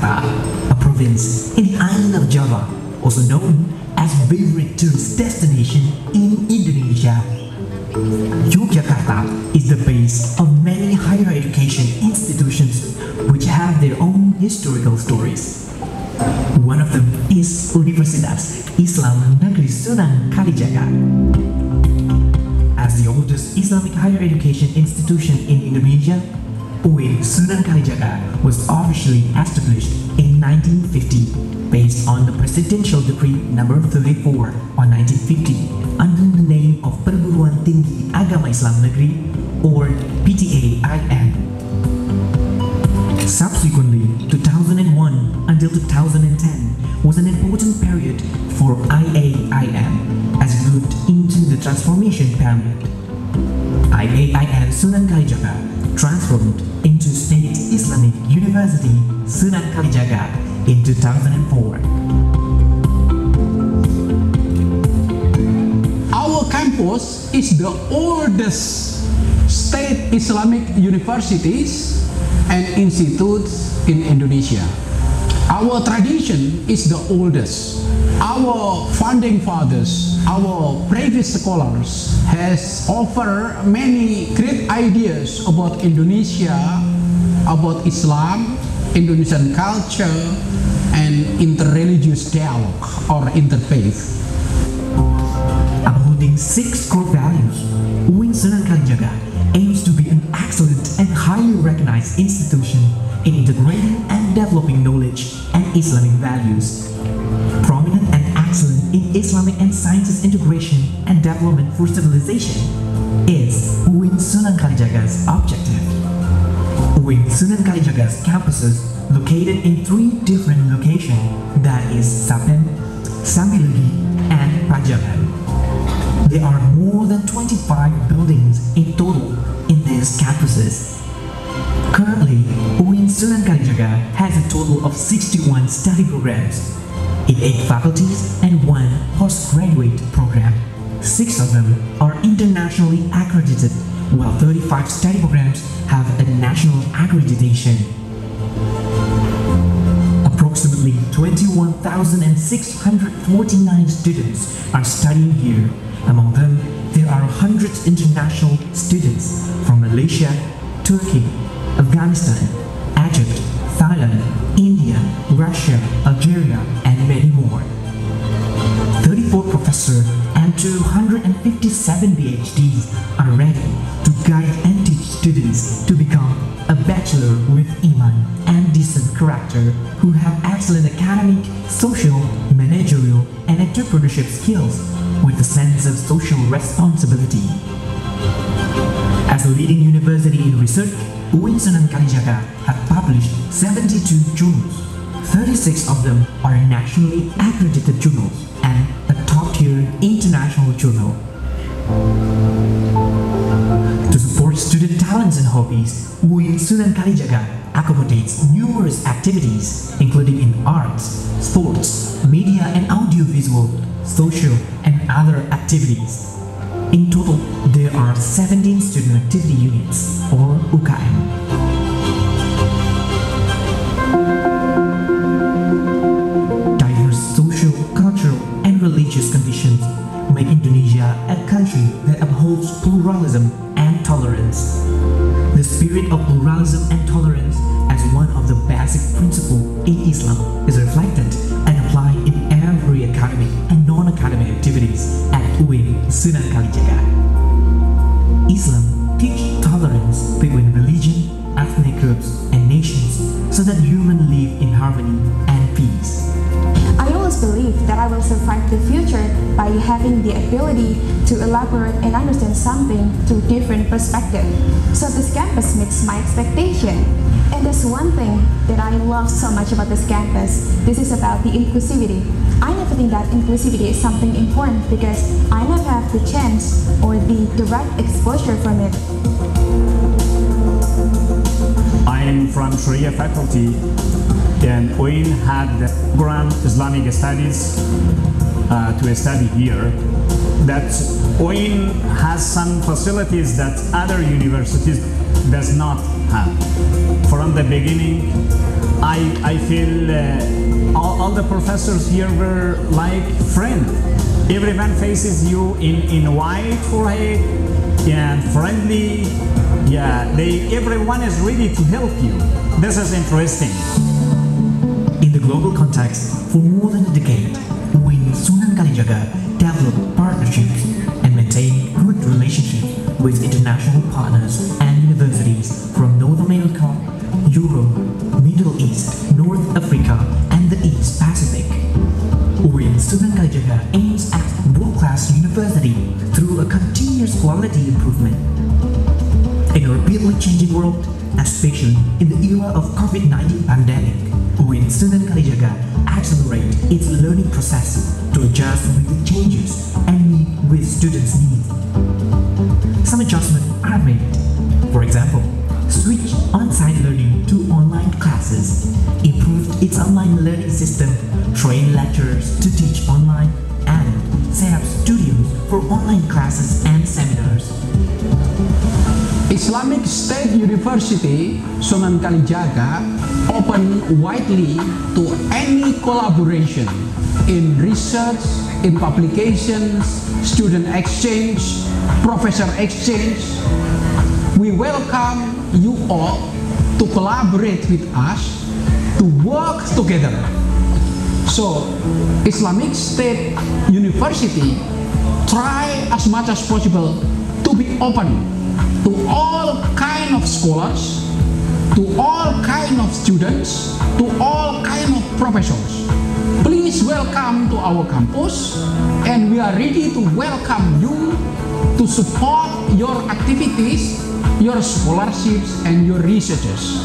Yogyakarta, a province in the island of Java, also known as favorite tourist destination in Indonesia. Yogyakarta is the base of many higher education institutions which have their own historical stories. One of them is Universitas Islam Negeri Sunan Kalijaga. As the oldest Islamic higher education institution in Indonesia, UIN Sunan Kalijaga was officially established in 1950 based on the Presidential Decree Number 34 on 1950 under the name of Perguruan Tinggi Agama Islam Negeri or PTAIN. Subsequently, 2001 until 2010 was an important period for IAIN as it moved into the transformation period. IAIN Sunan Kalijaga transformed into State Islamic University Sunan Kalijaga in 2004. Our campus is the oldest state Islamic universities and institutes in Indonesia. Our tradition is the oldest. Our founding fathers, our previous scholars has offered many great ideas about Indonesia, about Islam, Indonesian culture, and interreligious dialogue or interfaith. Upholding 6 core values, UIN Sunan Kalijaga aims to be an excellent and highly recognized institution in integrating and developing knowledge and Islamic values. Prominent and excellent in Islamic and sciences integration and development for civilization is UIN Sunan Kalijaga's objective. UIN Sunan Kalijaga's campuses located in 3 different locations, that is Sapen, Sambilugi, and Pajagan. There are more than 25 buildings in total in these campuses. Currently, UIN Sunan Kalijaga has a total of 61 study programs, in 8 faculties and 1 postgraduate program. 6 of them are internationally accredited, while 35 study programs have a national accreditation. Approximately 21,649 students are studying here. Among them, there are hundreds of international students from Malaysia, Turkey, Afghanistan, Egypt, Thailand, India, Russia, Algeria, and many more. 34 professors and 257 PhDs are ready to guide and teach students to become a bachelor with Iman and decent character who have excellent academic, social, managerial, and entrepreneurship skills with a sense of social responsibility. As a leading university in research, UIN Sunan Kalijaga have published 72 journals. 36 of them are nationally accredited journals and a top-tier international journal. To support student talents and hobbies, UIN Sunan Kalijaga accommodates numerous activities including in arts, sports, media and audiovisual, social and other activities. In total, there are 17 student activity units or UKM. Diverse social, cultural and religious conditions make Indonesia a country that upholds pluralism and tolerance. The spirit of pluralism and tolerance as one of the basic principles in Islam is reflected and applied in every academic and non-academic activities at UIN Sunan Kalijaga. Islam teaches tolerance between religion, ethnic groups, and nations so that humans live in harmony and peace. I always believe that I will survive the future by having the ability to elaborate and understand something through different perspectives. So this campus meets my expectation. And there's one thing that I love so much about this campus. This is about the inclusivity. I never think that inclusivity is something important because I never have the chance or the direct exposure from it. I'm from Sharia faculty, and UIN had the program Islamic Studies to study here. That UIN has some facilities that other universities does not have. From the beginning, I I feel all the professors here were like friends. Everyone faces you in white forehead and friendly. Yeah, everyone is ready to help you. This is interesting. In the global context, for more than a decade, UIN Sunan Kalijaga developed partnerships and maintained good relationships with international partners and universities from North America, Europe, Middle East, North Africa, and the East Pacific. UIN Sunan Kalijaga aims at world-class university through a continuous quality improvement. In a rapidly changing world, especially in the era of COVID-19 pandemic, UIN Sunan Kalijaga accelerate its learning process to adjust with the changes and meet with students' needs. Some adjustments are made. For example, switch on-site learning to online classes, improved its online learning system, train lecturers to teach online, and set up studios for online classes and seminars. Islamic State University Sunan Kalijaga open widely to any collaboration in research, in publications, student exchange, professor exchange. We welcome you all to collaborate with us, to work together. So, Islamic State University try as much as possible to be open to all kind of scholars, to all kind of students, to all kind of professors. Please welcome to our campus, and we are ready to welcome you to support your activities, your scholarships, and your researches.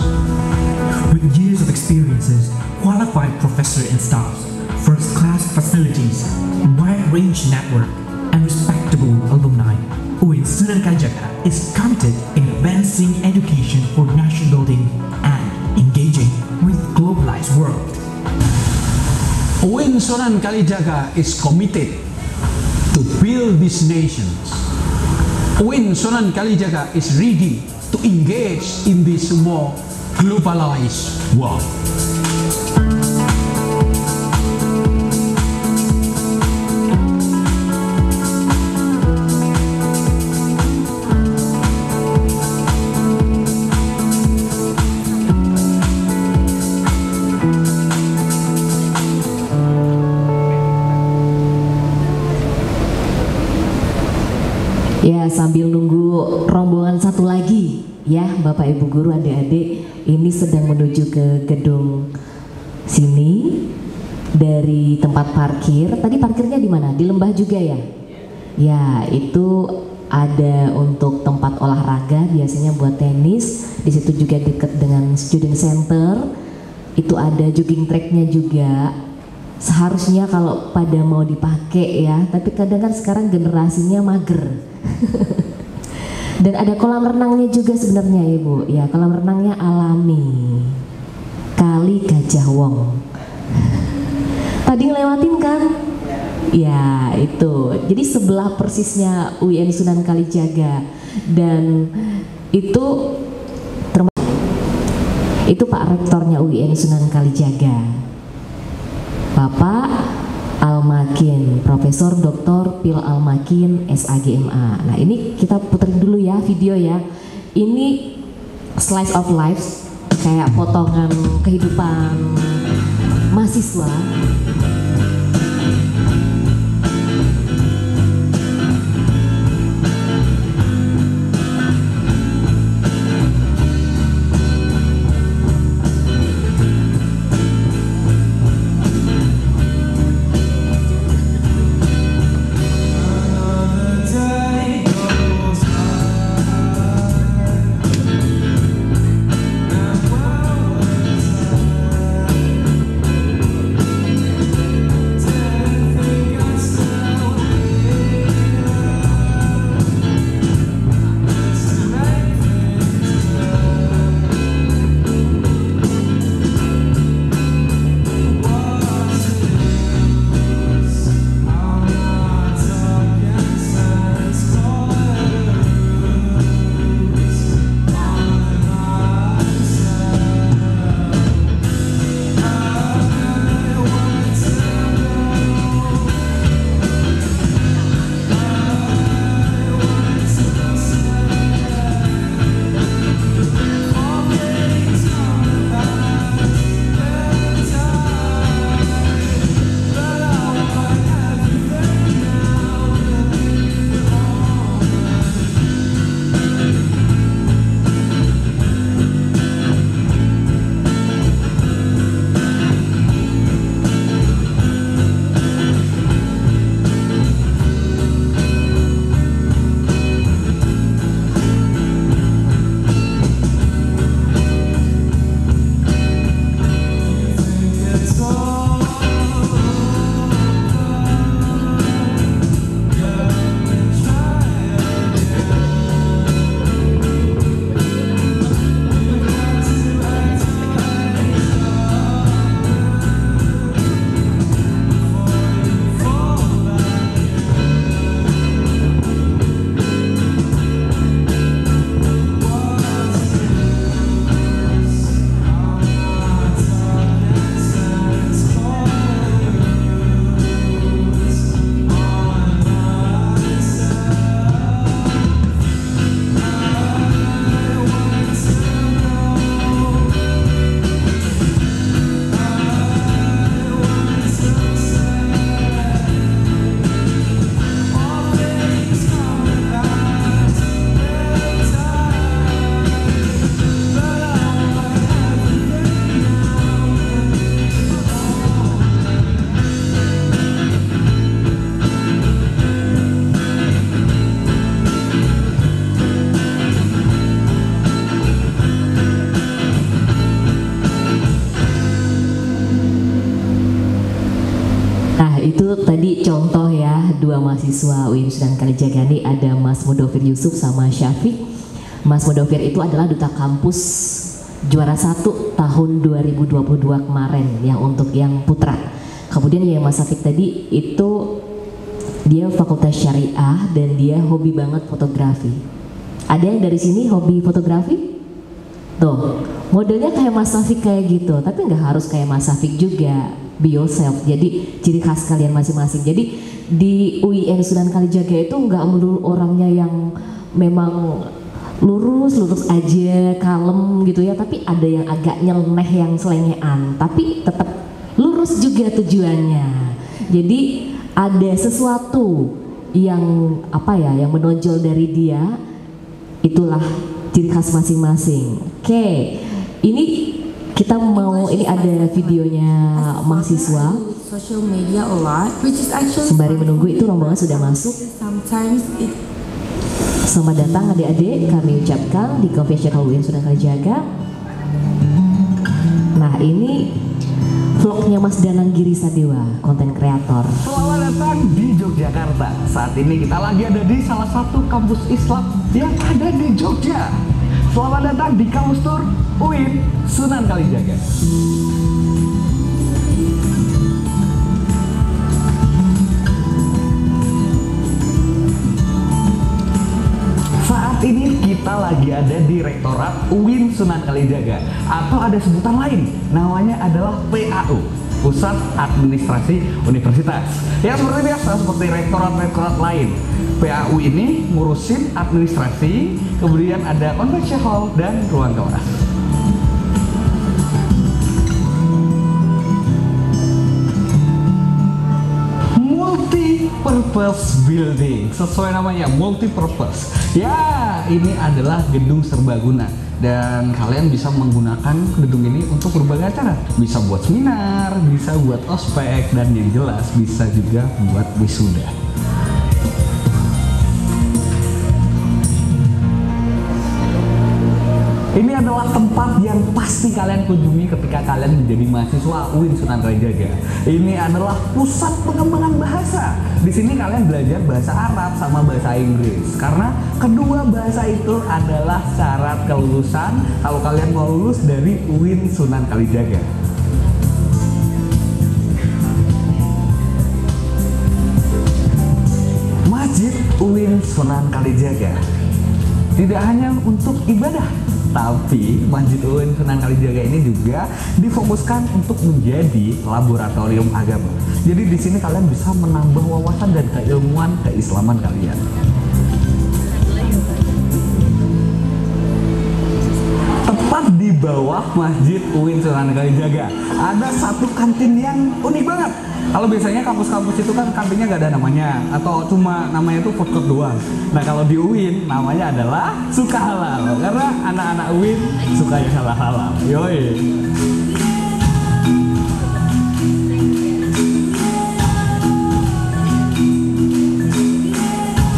With years of experiences, qualified professors and staff, first-class facilities, wide-range network, and respectable alumni, UIN Sunan Kalijaga is committed in advancing education for nation building and engaging with globalized world. UIN Sunan Kalijaga is committed to build these nations. UIN Sunan Kalijaga is ready to engage in this more globalized world. Ya, sambil nunggu rombongan satu lagi ya, Bapak Ibu guru, adik-adik, ini sedang menuju ke gedung sini dari tempat parkir. Tadi parkirnya di mana? Di Lembah juga ya? Ya, itu ada untuk tempat olahraga, biasanya buat tenis. Di situ juga dekat dengan student center. Itu ada jogging tracknya juga. Seharusnya kalau pada mau dipakai ya, tapi kadang kan sekarang generasinya mager. Dan ada kolam renangnya juga sebenarnya Ibu. Ya, kolam renangnya alami. Kali Gajah Wong. Tadi ngelewatin kan? Ya, itu. Jadi sebelah persisnya UIN Sunan Kalijaga. Dan itu Pak Rektornya UIN Sunan Kalijaga, Bapak Al-Makin, Profesor Dr. Pil Al-Makin, SAGMA. Nah, ini kita puterin dulu ya video ya. Ini slice of life, kayak potongan kehidupan mahasiswa. tadi contoh ya, dua mahasiswa UIN Sunan Kalijaga ini, ada Mas Mudofir Yusuf sama Syafiq. Mas Mudofir itu adalah duta kampus juara 1 tahun 2022 kemarin yang untuk yang putra. Kemudian yang Mas Syafiq tadi itu dia fakultas syariah dan dia hobi banget fotografi. Ada yang dari sini hobi fotografi? Tuh, modelnya kayak Mas Syafiq kayak gitu, tapi nggak harus kayak Mas Syafiq juga. Be yourself, jadi ciri khas kalian masing-masing. Jadi di UIN Sunan Kalijaga itu nggak melulu orangnya yang memang lurus aja, kalem gitu ya, tapi ada yang agak nyeleneh, yang selengean, tapi tetap lurus juga tujuannya. Jadi ada sesuatu yang apa ya, yang menonjol dari dia, itulah ciri khas masing-masing. Oke, ini kita mau, ini ada videonya mahasiswa. Social media a lot, which is actually Sembari menunggu itu rombongan sudah masuk. sometimes it Selamat datang adik-adik, kami ucapkan di Conventional UIN Sunan Kalijaga. Nah, ini vlognya Mas Danang Giri Sadewa, konten kreator. Selamat datang di Yogyakarta. Saat ini kita lagi ada di salah satu kampus Islam yang ada di Jogja. Selamat datang di kampus tur UIN Sunan Kalijaga. Saat ini kita lagi ada di Rektorat UIN Sunan Kalijaga, atau ada sebutan lain, namanya adalah PAU, Pusat Administrasi Universitas. Ya seperti biasa, seperti rektorat-rektorat lain, PAU ini ngurusin administrasi, kemudian ada convention hall dan ruang kelas. Multi-purpose building, sesuai namanya, multi-purpose. Ya, ini adalah gedung serbaguna. Dan kalian bisa menggunakan gedung ini untuk berbagai acara. Bisa buat seminar, bisa buat ospek, dan yang jelas bisa juga buat wisuda. Ini adalah tempat yang pasti kalian kunjungi ketika kalian menjadi mahasiswa UIN Sunan Kalijaga. Ini adalah pusat pengembangan bahasa. Di sini kalian belajar bahasa Arab sama bahasa Inggris. Karena kedua bahasa itu adalah syarat kelulusan kalau kalian mau lulus dari UIN Sunan Kalijaga. Masjid UIN Sunan Kalijaga tidak hanya untuk ibadah, tapi Masjid UIN Sunan Kalijaga ini juga difokuskan untuk menjadi laboratorium agama. Jadi di sini kalian bisa menambah wawasan dan keilmuan keislaman kalian. Tepat di bawah Masjid UIN Sunan Kalijaga ada satu kantin yang unik banget. Kalau biasanya kampus-kampus itu kan kantinnya nggak ada namanya, atau cuma namanya itu food court doang. Nah kalau di UIN namanya adalah Suka Halal, karena anak-anak UIN suka yang halal-halal. Yoi.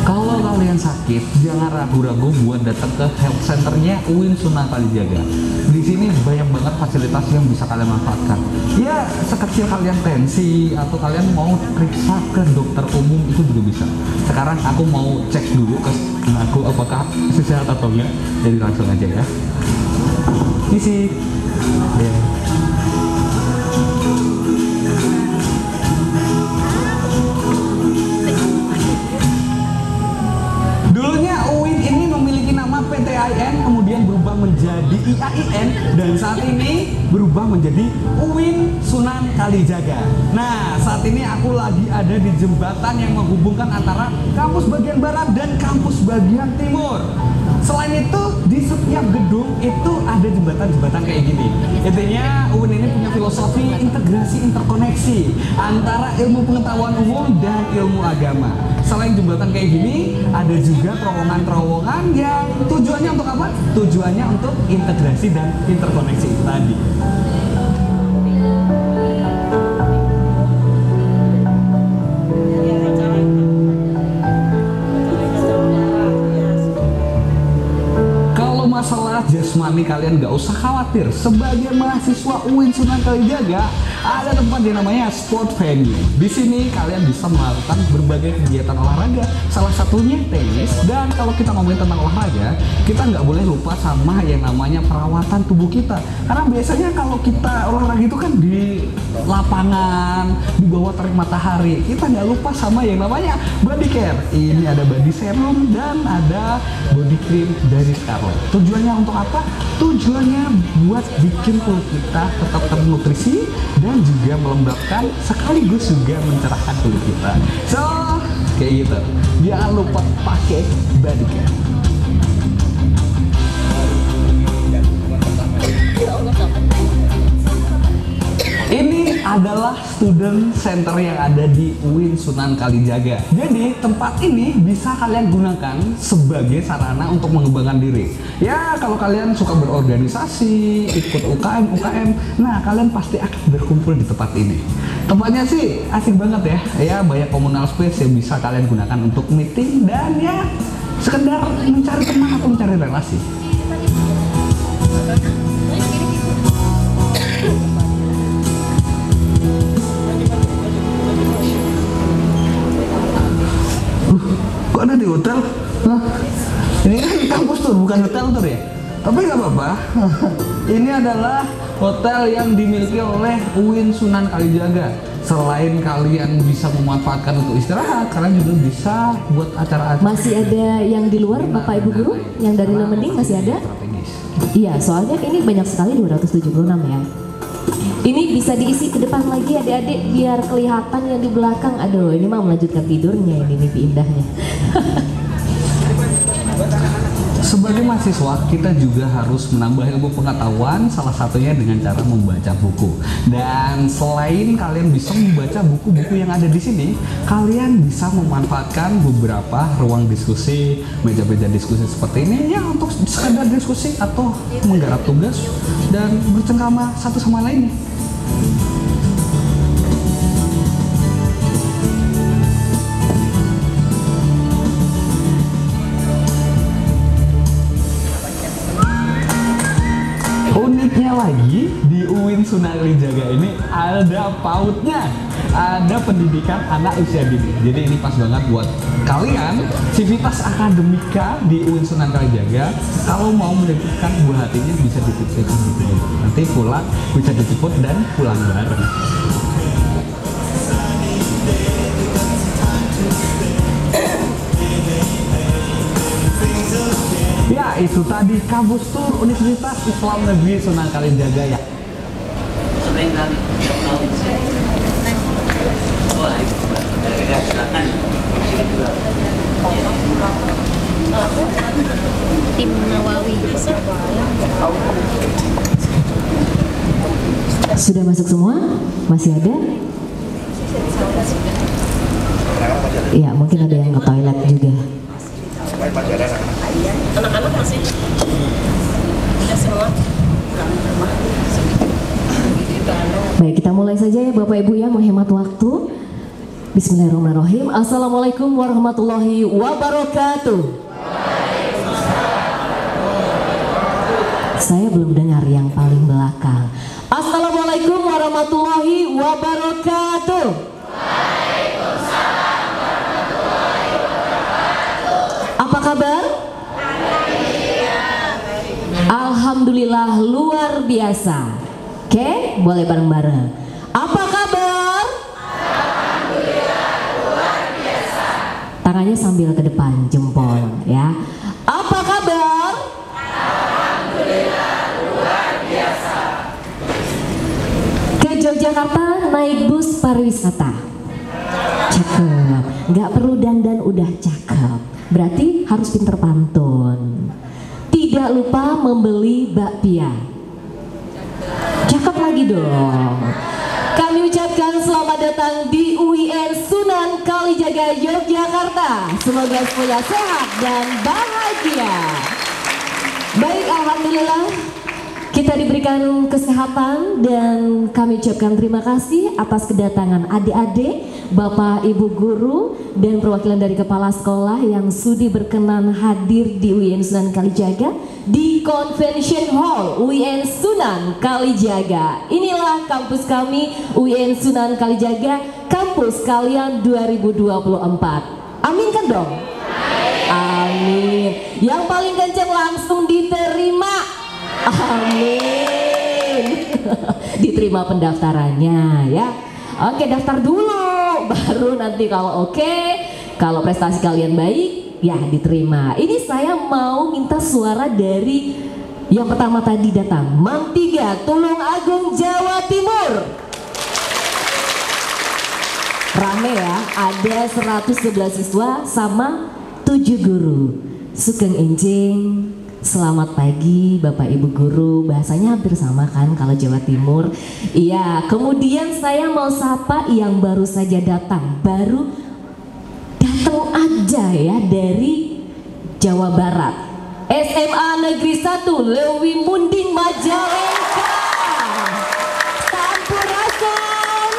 Kalau kalian sakit, jangan ragu-ragu buat datang ke health centernya UIN Sunan Kalijaga. Di sini banyak banget fasilitas yang bisa kalian manfaatkan. Ya, sekecil kalian tensi atau kalian mau periksa ke dokter umum itu juga bisa. Sekarang aku mau cek dulu ke aku apakah sehat atau enggak. Jadi langsung aja ya. Ini sih. Ya. Dulunya UIN ini memiliki nama PTIN, kemudian berubah menjadi IAIN, dan saat ini berubah menjadi UIN Sunan Kalijaga. Nah, saat ini aku lagi ada di jembatan yang menghubungkan antara kampus bagian barat dan kampus bagian timur. Selain itu, di setiap gedung itu ada jembatan-jembatan kayak gini. Intinya UIN ini punya filosofi integrasi interkoneksi antara ilmu pengetahuan umum dan ilmu agama. Selain jembatan kayak gini, ada juga terowongan-terowongan yang tujuannya untuk apa? Tujuannya untuk integrasi dan interkoneksi itu tadi. Masalah jasmani kalian gak usah khawatir. Sebagai mahasiswa UIN Sunan Kalijaga, ada tempat yang namanya sport venue. Di sini kalian bisa melakukan berbagai kegiatan olahraga, salah satunya tenis. Dan kalau kita ngomongin tentang olahraga, kita nggak boleh lupa sama yang namanya perawatan tubuh kita. Karena biasanya kalau kita olahraga itu kan di lapangan, di bawah terik matahari, kita nggak lupa sama yang namanya body care. Ini ada body serum dan ada body cream dari Scarlett. Tujuannya untuk apa? Tujuannya buat bikin kulit kita tetap ternutrisi dan juga melembabkan sekaligus juga mencerahkan kulit kita. So, kayak gitu. Jangan lupa pakai body care. Ini adalah student center yang ada di UIN Sunan Kalijaga. Jadi tempat ini bisa kalian gunakan sebagai sarana untuk mengembangkan diri. Ya kalau kalian suka berorganisasi, ikut UKM, nah kalian pasti akan berkumpul di tempat ini. Tempatnya sih asik banget ya. Ya banyak communal space yang bisa kalian gunakan untuk meeting dan ya sekedar mencari teman atau mencari relasi. Kok ada di hotel? Hah? Ini kan kampus tour, bukan hotel tour ya? Tapi nggak apa-apa. Ini adalah hotel yang dimiliki oleh UIN Sunan Kalijaga. Selain kalian bisa memanfaatkan untuk istirahat, kalian juga bisa buat acara-acara. Masih ada yang di luar, Bapak Ibu Guru? Yang dari Lemending masih ada? Iya, soalnya ini banyak sekali 276 ya. Ini bisa diisi ke depan lagi adik-adik biar kelihatan yang di belakang. Aduh, ini mah melanjutkan tidurnya ini mimpi indahnya. Sebagai mahasiswa, kita juga harus menambah ilmu pengetahuan, salah satunya dengan cara membaca buku. Dan selain kalian bisa membaca buku-buku yang ada di sini, kalian bisa memanfaatkan beberapa ruang diskusi, meja-meja diskusi seperti ini ya untuk sekadar diskusi atau menggarap tugas dan bercengkrama satu sama lainnya. Uniknya lagi di UIN Sunan Kalijaga ini ada PAUD-nya, ada pendidikan anak usia dini. Jadi ini pas banget buat kalian civitas akademika di UIN Sunan Kalijaga. Kalau mau menitipkan buah hatinya bisa dititipkan gitu. Nanti pulang bisa dijemput dan pulang bareng. Ya, itu tadi kampus tur Universitas Islam Negeri Sunan Kalijaga ya. Tim Nawawi. Sudah masuk semua? Masih ada? Iya, mungkin ada yang ke toilet juga. Anak-anak masih sudah semua. Baik, kita mulai saja ya Bapak Ibu ya, menghemat waktu. Bismillahirrahmanirrahim. Assalamualaikum warahmatullahi wabarakatuh. Saya belum dengar yang paling belakang. Assalamualaikum warahmatullahi wabarakatuh. Waalaikumsalam warahmatullahi wabarakatuh. Apa kabar? Alhamdulillah luar biasa. Oke, boleh bareng-bareng. Apa kabar? Alhamdulillah luar biasa. Tangannya sambil ke depan, jempol ya. Apa kabar? Alhamdulillah luar biasa. Ke Yogyakarta naik bus pariwisata. Cakep, nggak perlu dandan udah cakep. Berarti harus pinter pantun. Tidak lupa membeli bakpia. Cakep lagi dong. Kami ucapkan selamat datang di UIN Sunan Kalijaga Yogyakarta. Semoga semuanya sehat dan bahagia. Baik, alhamdulillah kita diberikan kesehatan dan kami ucapkan terima kasih atas kedatangan adik-adik, Bapak Ibu Guru dan perwakilan dari kepala sekolah yang sudi berkenan hadir di UIN Sunan Kalijaga di Convention Hall UIN Sunan Kalijaga. Inilah kampus kami UIN Sunan Kalijaga, kampus kalian 2024. Amin kan dong? Amin. Yang paling kencang langsung diterima. Amin. Diterima pendaftarannya ya. Oke, daftar dulu, baru nanti kalau oke, kalau prestasi kalian baik, ya diterima. Ini saya mau minta suara dari yang pertama tadi datang, Mam 3, Tulung Agung, Jawa Timur. Rame ya, ada 111 siswa sama 7 guru. Sugeng Enjing, selamat pagi Bapak Ibu Guru. Bahasanya hampir sama kan kalau Jawa Timur. Iya, kemudian saya mau sapa yang baru saja datang. Baru datang aja ya dari Jawa Barat. SMA Negeri 1 Lewi Munding Majalengka. Sampurasun.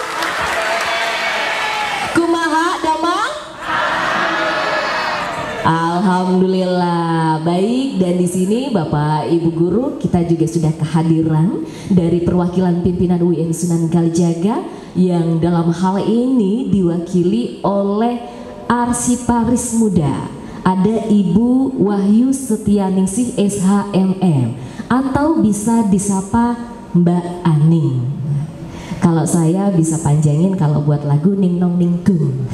Kumaha damang? Alhamdulillah baik, dan di sini Bapak Ibu Guru kita juga sudah kehadiran dari perwakilan pimpinan UIN Sunan Kalijaga yang dalam hal ini diwakili oleh Arsiparis Muda. Ada Ibu Wahyu Setianingsih SHMM atau bisa disapa Mbak Aning. Kalau saya bisa panjangin kalau buat lagu Ning Nong Ning Gung.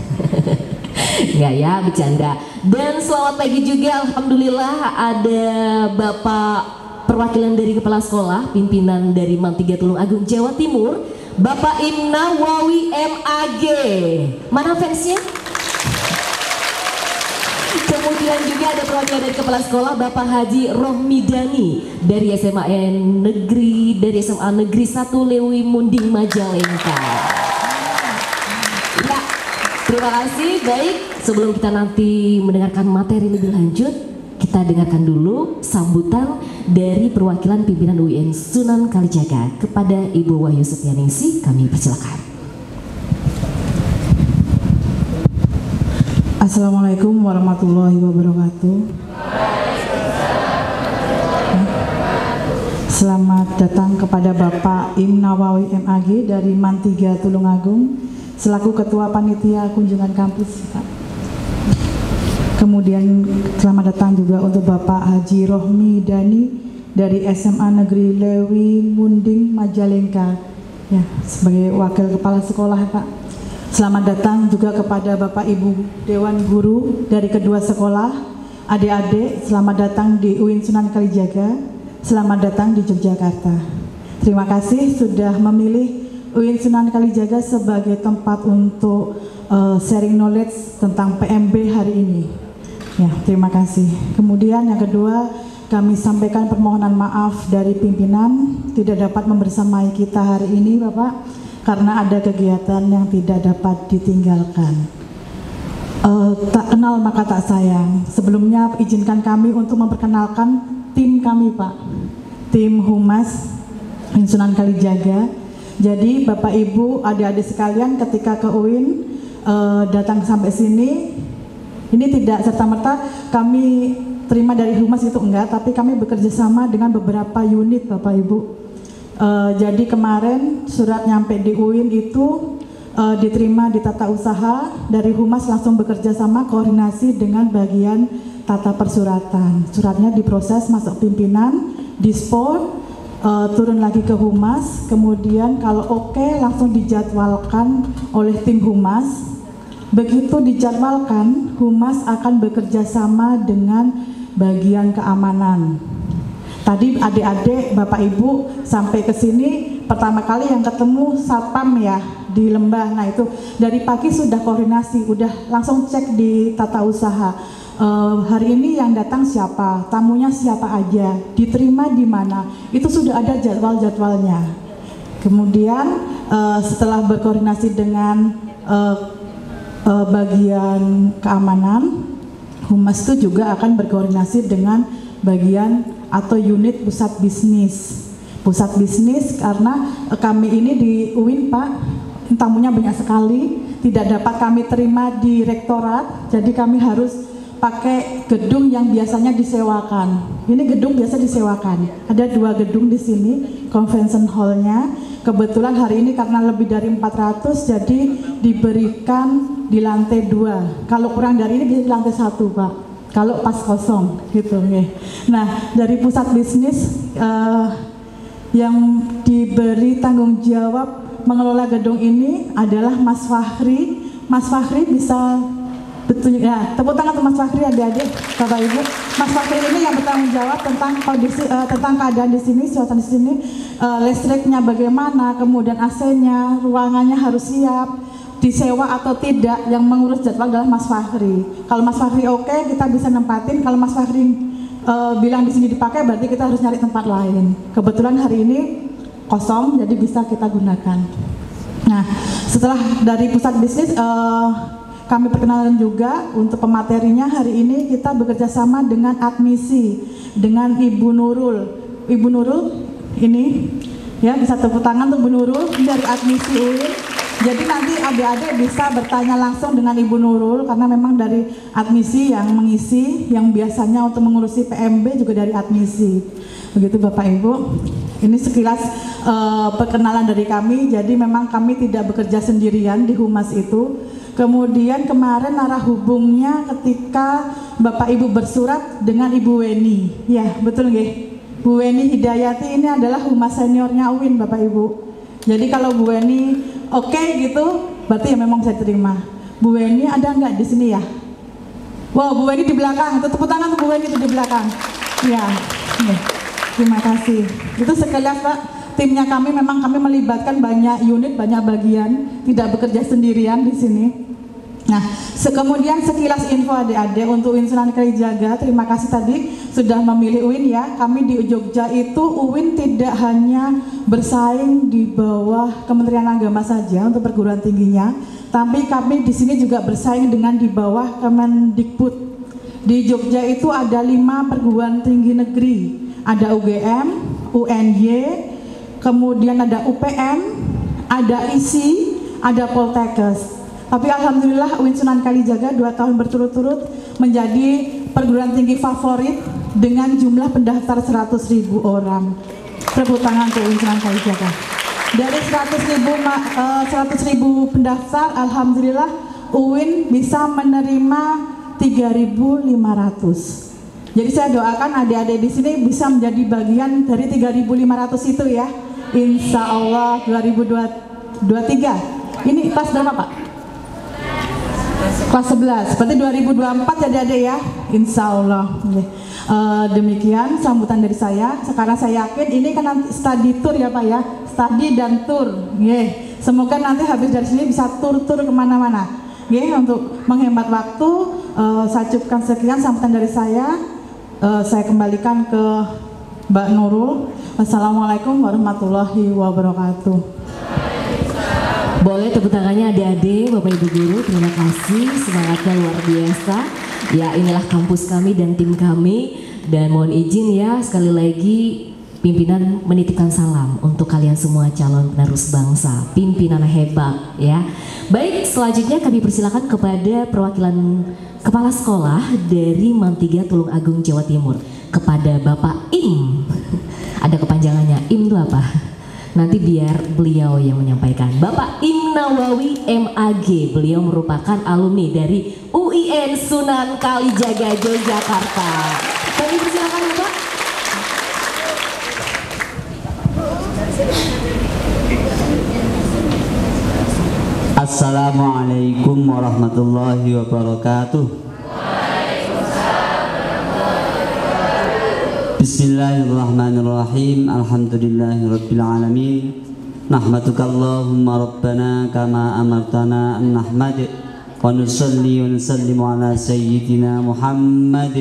Enggak ya, bercanda. Dan selamat pagi juga, alhamdulillah ada Bapak perwakilan dari kepala sekolah, pimpinan dari Mam 3 Tulung Agung Jawa Timur, Bapak Imna Wawi MAG. Mana fansnya? Kemudian juga ada perwakilan dari kepala sekolah, Bapak Haji Rohmidani dari SMA Negeri 1 Lewi Munding Majalengka. Ya, terima kasih. Baik, sebelum kita nanti mendengarkan materi lebih lanjut, kita dengarkan dulu sambutan dari perwakilan pimpinan UIN Sunan Kalijaga kepada Ibu Wahyu Setianingsih. Kami persilakan. Assalamualaikum warahmatullahi wabarakatuh. Selamat datang kepada Bapak Im Nawawi MAG dari Man 3 Tulung Agung selaku Ketua Panitia Kunjungan Kampus, Pak. Kemudian selamat datang juga untuk Bapak Haji Rohmi Dani dari SMA Negeri Lewi Munding Majalengka, ya, sebagai Wakil Kepala Sekolah, Pak. Selamat datang juga kepada Bapak Ibu Dewan Guru dari kedua sekolah. Adik-adik, selamat datang di UIN Sunan Kalijaga. Selamat datang di Yogyakarta. Terima kasih sudah memilih UIN Sunan Kalijaga sebagai tempat untuk sharing knowledge tentang PMB hari ini. Ya, terima kasih. Kemudian yang kedua, kami sampaikan permohonan maaf dari pimpinan tidak dapat membersamai kita hari ini, Bapak, karena ada kegiatan yang tidak dapat ditinggalkan. Tak kenal maka tak sayang. Sebelumnya izinkan kami untuk memperkenalkan tim kami, Pak. Tim Humas UIN Sunan Kalijaga. Jadi Bapak Ibu, adik-adik sekalian, ketika ke UIN datang sampai sini, ini tidak serta-merta kami terima dari Humas itu enggak, tapi kami bekerja sama dengan beberapa unit, Bapak Ibu. Jadi kemarin surat nyampe di UIN itu diterima di tata usaha, dari Humas langsung bekerja sama koordinasi dengan bagian tata persuratan. Suratnya diproses masuk pimpinan, dispor, turun lagi ke Humas, kemudian kalau oke langsung dijadwalkan oleh tim Humas. Begitu dijadwalkan, Humas akan bekerja sama dengan bagian keamanan. Tadi adik-adik, Bapak Ibu sampai ke sini pertama kali yang ketemu Satpam ya di Lembah. Nah itu dari pagi sudah koordinasi, udah langsung cek di tata usaha. Hari ini yang datang siapa, tamunya siapa aja, diterima di mana, itu sudah ada jadwal-jadwalnya. Kemudian setelah berkoordinasi dengan bagian keamanan, Humas itu juga akan berkoordinasi dengan bagian atau unit pusat bisnis. Pusat bisnis karena kami ini di UIN, Pak, tamunya banyak sekali, tidak dapat kami terima di rektorat, jadi kami harus pakai gedung yang biasanya disewakan. Ini gedung biasa disewakan. Ada 2 gedung di sini, convention hall-nya. Kebetulan hari ini karena lebih dari 400, jadi diberikan di lantai 2. Kalau kurang dari ini bisa di lantai 1, Pak. Kalau pas kosong, gitu. Nah, dari pusat bisnis yang diberi tanggung jawab mengelola gedung ini adalah Mas Fahri. Mas Fahri bisa betul ya, tepuk tangan untuk Mas Fahri, adik-adik, Bapak Ibu. Mas Fahri ini yang bertanggung jawab tentang kondisi, tentang keadaan di sini, suasana di sini, listriknya bagaimana, kemudian AC-nya, ruangannya harus siap, disewa atau tidak. Yang mengurus jadwal adalah Mas Fahri. Kalau Mas Fahri oke, kita bisa nempatin. Kalau Mas Fahri bilang di sini dipakai, berarti kita harus nyari tempat lain. Kebetulan hari ini kosong, jadi bisa kita gunakan. Nah, setelah dari pusat bisnis, kami perkenalan juga untuk pematerinya. Hari ini kita bekerja sama dengan admisi, dengan Ibu Nurul. Ibu Nurul ini ya, bisa tepuk tangan untuk Ibu Nurul dari admisi UIN. Jadi nanti adik-adik bisa bertanya langsung dengan Ibu Nurul, karena memang dari admisi yang mengisi, yang biasanya untuk mengurusi PMB juga dari admisi. Begitu Bapak Ibu. Ini sekilas perkenalan dari kami. Jadi memang kami tidak bekerja sendirian di humas itu. Kemudian kemarin arah hubungnya ketika Bapak Ibu bersurat dengan Ibu Weni. Ya, betul nggih? Bu Weni Hidayati ini adalah humas seniornya UIN, Bapak Ibu. Jadi kalau Bu Weni oke gitu, berarti ya memang bisa diterima. Bu Weni ada nggak di sini ya? Wow, Bu Weni di belakang. Itu tepuk tangan untuk Bu Weni itu di belakang. Ya, terima kasih. Itu sekilas Pak, timnya kami memang kami melibatkan banyak unit, banyak bagian, tidak bekerja sendirian di sini. Nah, kemudian sekilas info adik-adik untuk UIN Sunan Kalijaga. Terima kasih tadi sudah memilih UIN ya. Kami di Jogja itu UIN tidak hanya bersaing di bawah Kementerian Agama saja untuk perguruan tingginya, tapi kami di sini juga bersaing dengan di bawah Kemendikbud. Di Jogja itu ada 5 perguruan tinggi negeri. Ada UGM, UNY, kemudian ada UPN, ada ISI, ada Poltekkes. Tapi alhamdulillah UIN Sunan Kalijaga 2 tahun berturut-turut menjadi perguruan tinggi favorit dengan jumlah pendaftar 100.000 orang. Tepuk tangan untuk UIN Sunan Kalijaga. Dari 100.000 pendaftar, alhamdulillah UIN bisa menerima 3.500. Jadi saya doakan adik-adik di sini bisa menjadi bagian dari 3.500 itu ya. Insya Allah 2023. Ini kelas berapa Pak? Kelas 11. Berarti 2024 ya adik-adik ya. Insya Allah. Demikian sambutan dari saya. Sekarang saya yakin ini kan nanti study tour ya Pak ya. Study dan tour. Semoga nanti habis dari sini bisa tur-tur kemana-mana. Untuk menghemat waktu, saya cukupkan sekian sambutan dari saya. Saya kembalikan ke Mbak Nurul. Wassalamualaikum warahmatullahi wabarakatuh. Boleh tepuk tangannya adik-adik, Bapak Ibu Guru, terima kasih, semangatnya luar biasa. Ya, inilah kampus kami dan tim kami. Dan mohon izin ya, sekali lagi pimpinan menitipkan salam untuk kalian semua calon penerus bangsa, pimpinan hebat ya. Baik, selanjutnya kami persilakan kepada perwakilan kepala sekolah dari Mantiga Tulung Agung Jawa Timur, kepada Bapak Im. Ada kepanjangannya, Im itu apa? Nanti biar beliau yang menyampaikan. Bapak Im Nawawi MAG, beliau merupakan alumni dari UIN Sunan Kalijaga Yogyakarta. Kami persilakan Bapak. Assalamualaikum warahmatullahi wabarakatuh. Bismillahirrahmanirrahim. Alhamdulillahirabbil alamin. Nahmaduka Allahumma rabbana kama amartana an nahmad wa nusalli wa nusallimu ala sayyidina Muhammad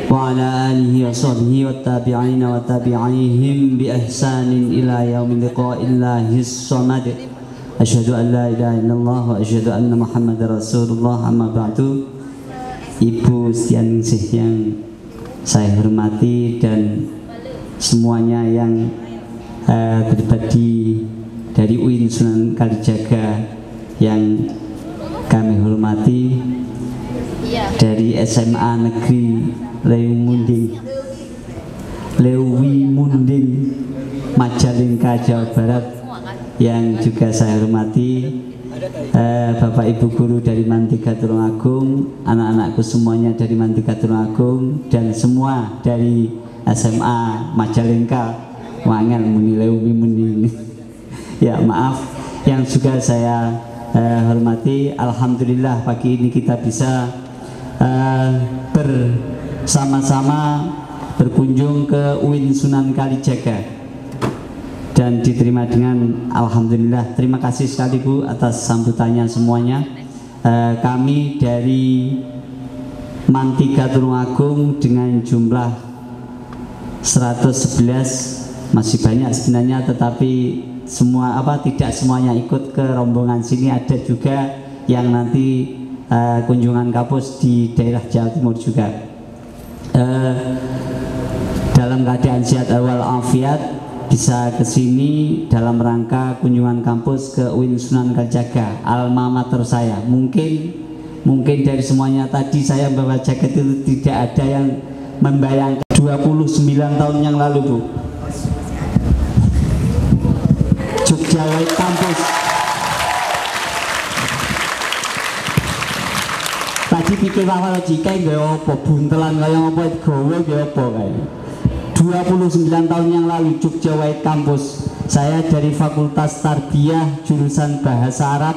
wa ala alihi wa sahbihi wa tabi'ina wa tabi'ihim bi ihsanin ila yaumil liqa'illahis samad. Asyhadu an la ilaha illallah wa asyhadu anna Muhammadar Rasulullah. Amma ba'du. Ibu Stianingsih yang saya hormati dan semuanya yang pribadi dari UIN Sunan Kalijaga yang kami hormati, dari SMA Negeri Lewi Munding Majalengka, Jawa Barat, yang juga saya hormati Bapak Ibu guru dari Mantika Tulungagung, anak-anakku semuanya dari Mantika Tulungagung, dan semua dari SMA Majalengka, Wangel Muni Lewi Munding. Ya, maaf yang juga saya hormati. Alhamdulillah pagi ini kita bisa bersama-sama berkunjung ke UIN Sunan Kalijaga dan diterima dengan alhamdulillah. Terima kasih sekali Bu atas sambutannya semuanya. Kami dari Mantika Tulungagung dengan jumlah 111, masih banyak sebenarnya, tetapi tidak semuanya ikut ke rombongan sini. Ada juga yang nanti kunjungan kampus di daerah Jawa Timur juga. Dalam keadaan sehat walafiat bisa ke sini dalam rangka kunjungan kampus ke UIN Sunan Kalijaga, alma mater saya. Mungkin dari semuanya tadi saya bawa jaket itu tidak ada yang membayangkan 29 tahun yang lalu Bu, Jogja White Campus. Tadi pikir awal jika nggak apa buntelan kayak apa gawe nggak apa kayak 29 tahun yang lalu Jogja White Campus. Saya dari Fakultas Tarbiyah jurusan Bahasa Arab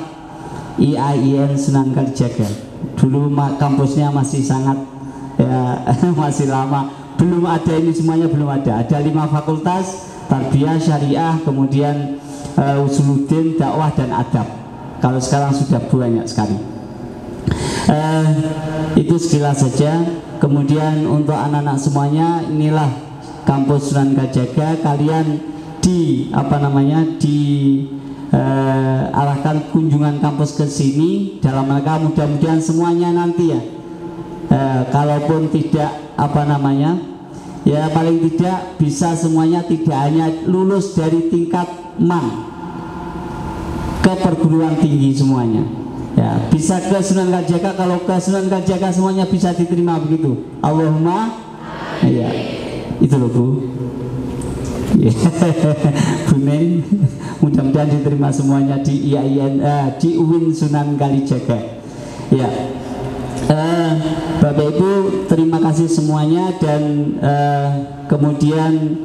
IAIN Sunan Kalijaga. Dulu kampusnya masih sangat ya masih lama, belum ada ini semuanya, belum ada. Ada 5 fakultas, Tarbiyah, Syariah, kemudian Usuluddin, Dakwah, dan Adab. Kalau sekarang sudah banyak sekali. Itu sekilas saja. Kemudian untuk anak-anak semuanya, inilah kampus Sunan Kalijaga. Kalian arahkan kunjungan kampus ke sini dalam rangka mudah-mudahan semuanya nanti ya, kalaupun tidak ya paling tidak bisa semuanya tidak hanya lulus dari tingkat MAN ke perguruan tinggi semuanya ya, bisa ke Sunan Kalijaga. Kalau ke Sunan Kalijaga semuanya bisa diterima, begitu. Allahumma ya, itu loh Bu ya. Bu Neng, mudah-mudahan diterima semuanya di IAIN, di UIN Sunan Kalijaga ya. Bapak Ibu terima kasih semuanya. Dan kemudian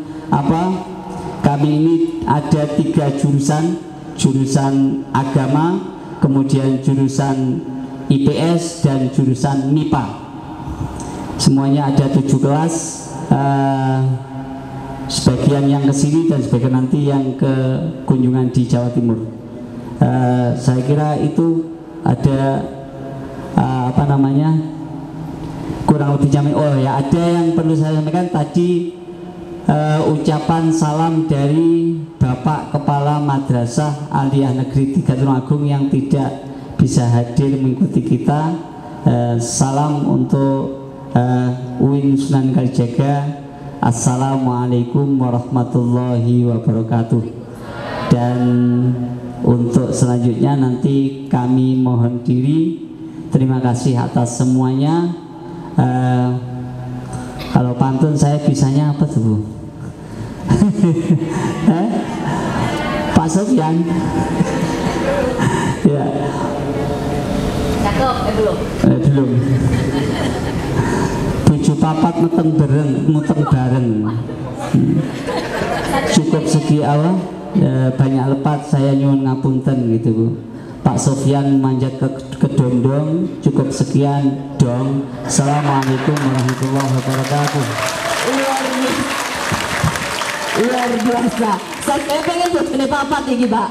kami ini ada 3 jurusan agama, kemudian jurusan IPS, dan jurusan MIPA. Semuanya ada 7 kelas, sebagian yang ke sini dan sebagian nanti yang ke kunjungan di Jawa Timur. Saya kira itu ada kurang lebih jamin. Oh ya, ada yang perlu saya sampaikan tadi, ucapan salam dari Bapak Kepala Madrasah Aliyah Negeri 3 Tulungagung yang tidak bisa hadir mengikuti kita. Salam untuk UIN Sunan Kalijaga. Assalamualaikum warahmatullahi wabarakatuh. Dan untuk selanjutnya nanti kami mohon diri. Terima kasih atas semuanya. Kalau pantun saya bisanya apa tuh Bu? Pak Sofyan. Ya. Cakep, belum. Belum. Tujuh papat meteng bareng. Cukup segi Allah. Banyak lepat saya nyuwun ngapunten gitu Bu. Pak Sofyan manjat ke dondong. Cukup sekian dong. Assalamualaikum warahmatullahi wabarakatuh. Luar biasa. Saya pengen buat ini papat nih Pak.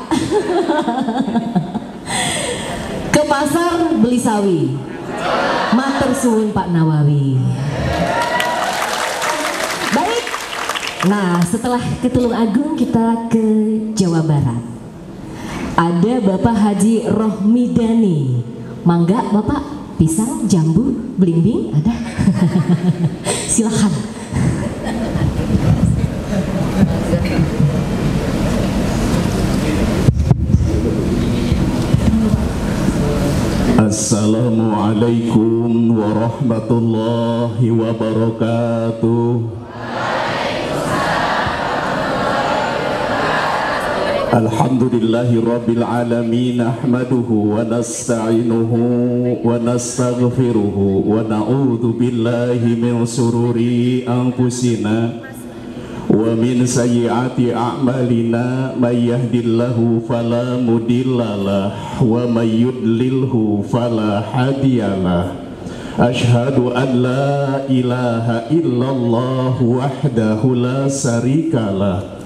Ke pasar beli sawi. Matur suwun Pak Nawawi. Baik. Nah, setelah ke Tulungagung kita ke Jawa Barat. Ada Bapak Haji Rohmidani. Mangga Bapak, pisang, jambu, belimbing ada. Silahkan. Assalamualaikum warahmatullahi wabarakatuh. Alhamdulillahi rabbil alamin, nahmaduhu wa nasta'inuhu wa nastaghfiruhu wa na'udzu billahi min sururi anfusina wa min sayyiati a'malina, may yahdillahu fala mudhillalah wa may yudlilhu fala hadiyalah. Ashhadu an la ilaha illallah wahdahu la syarikalah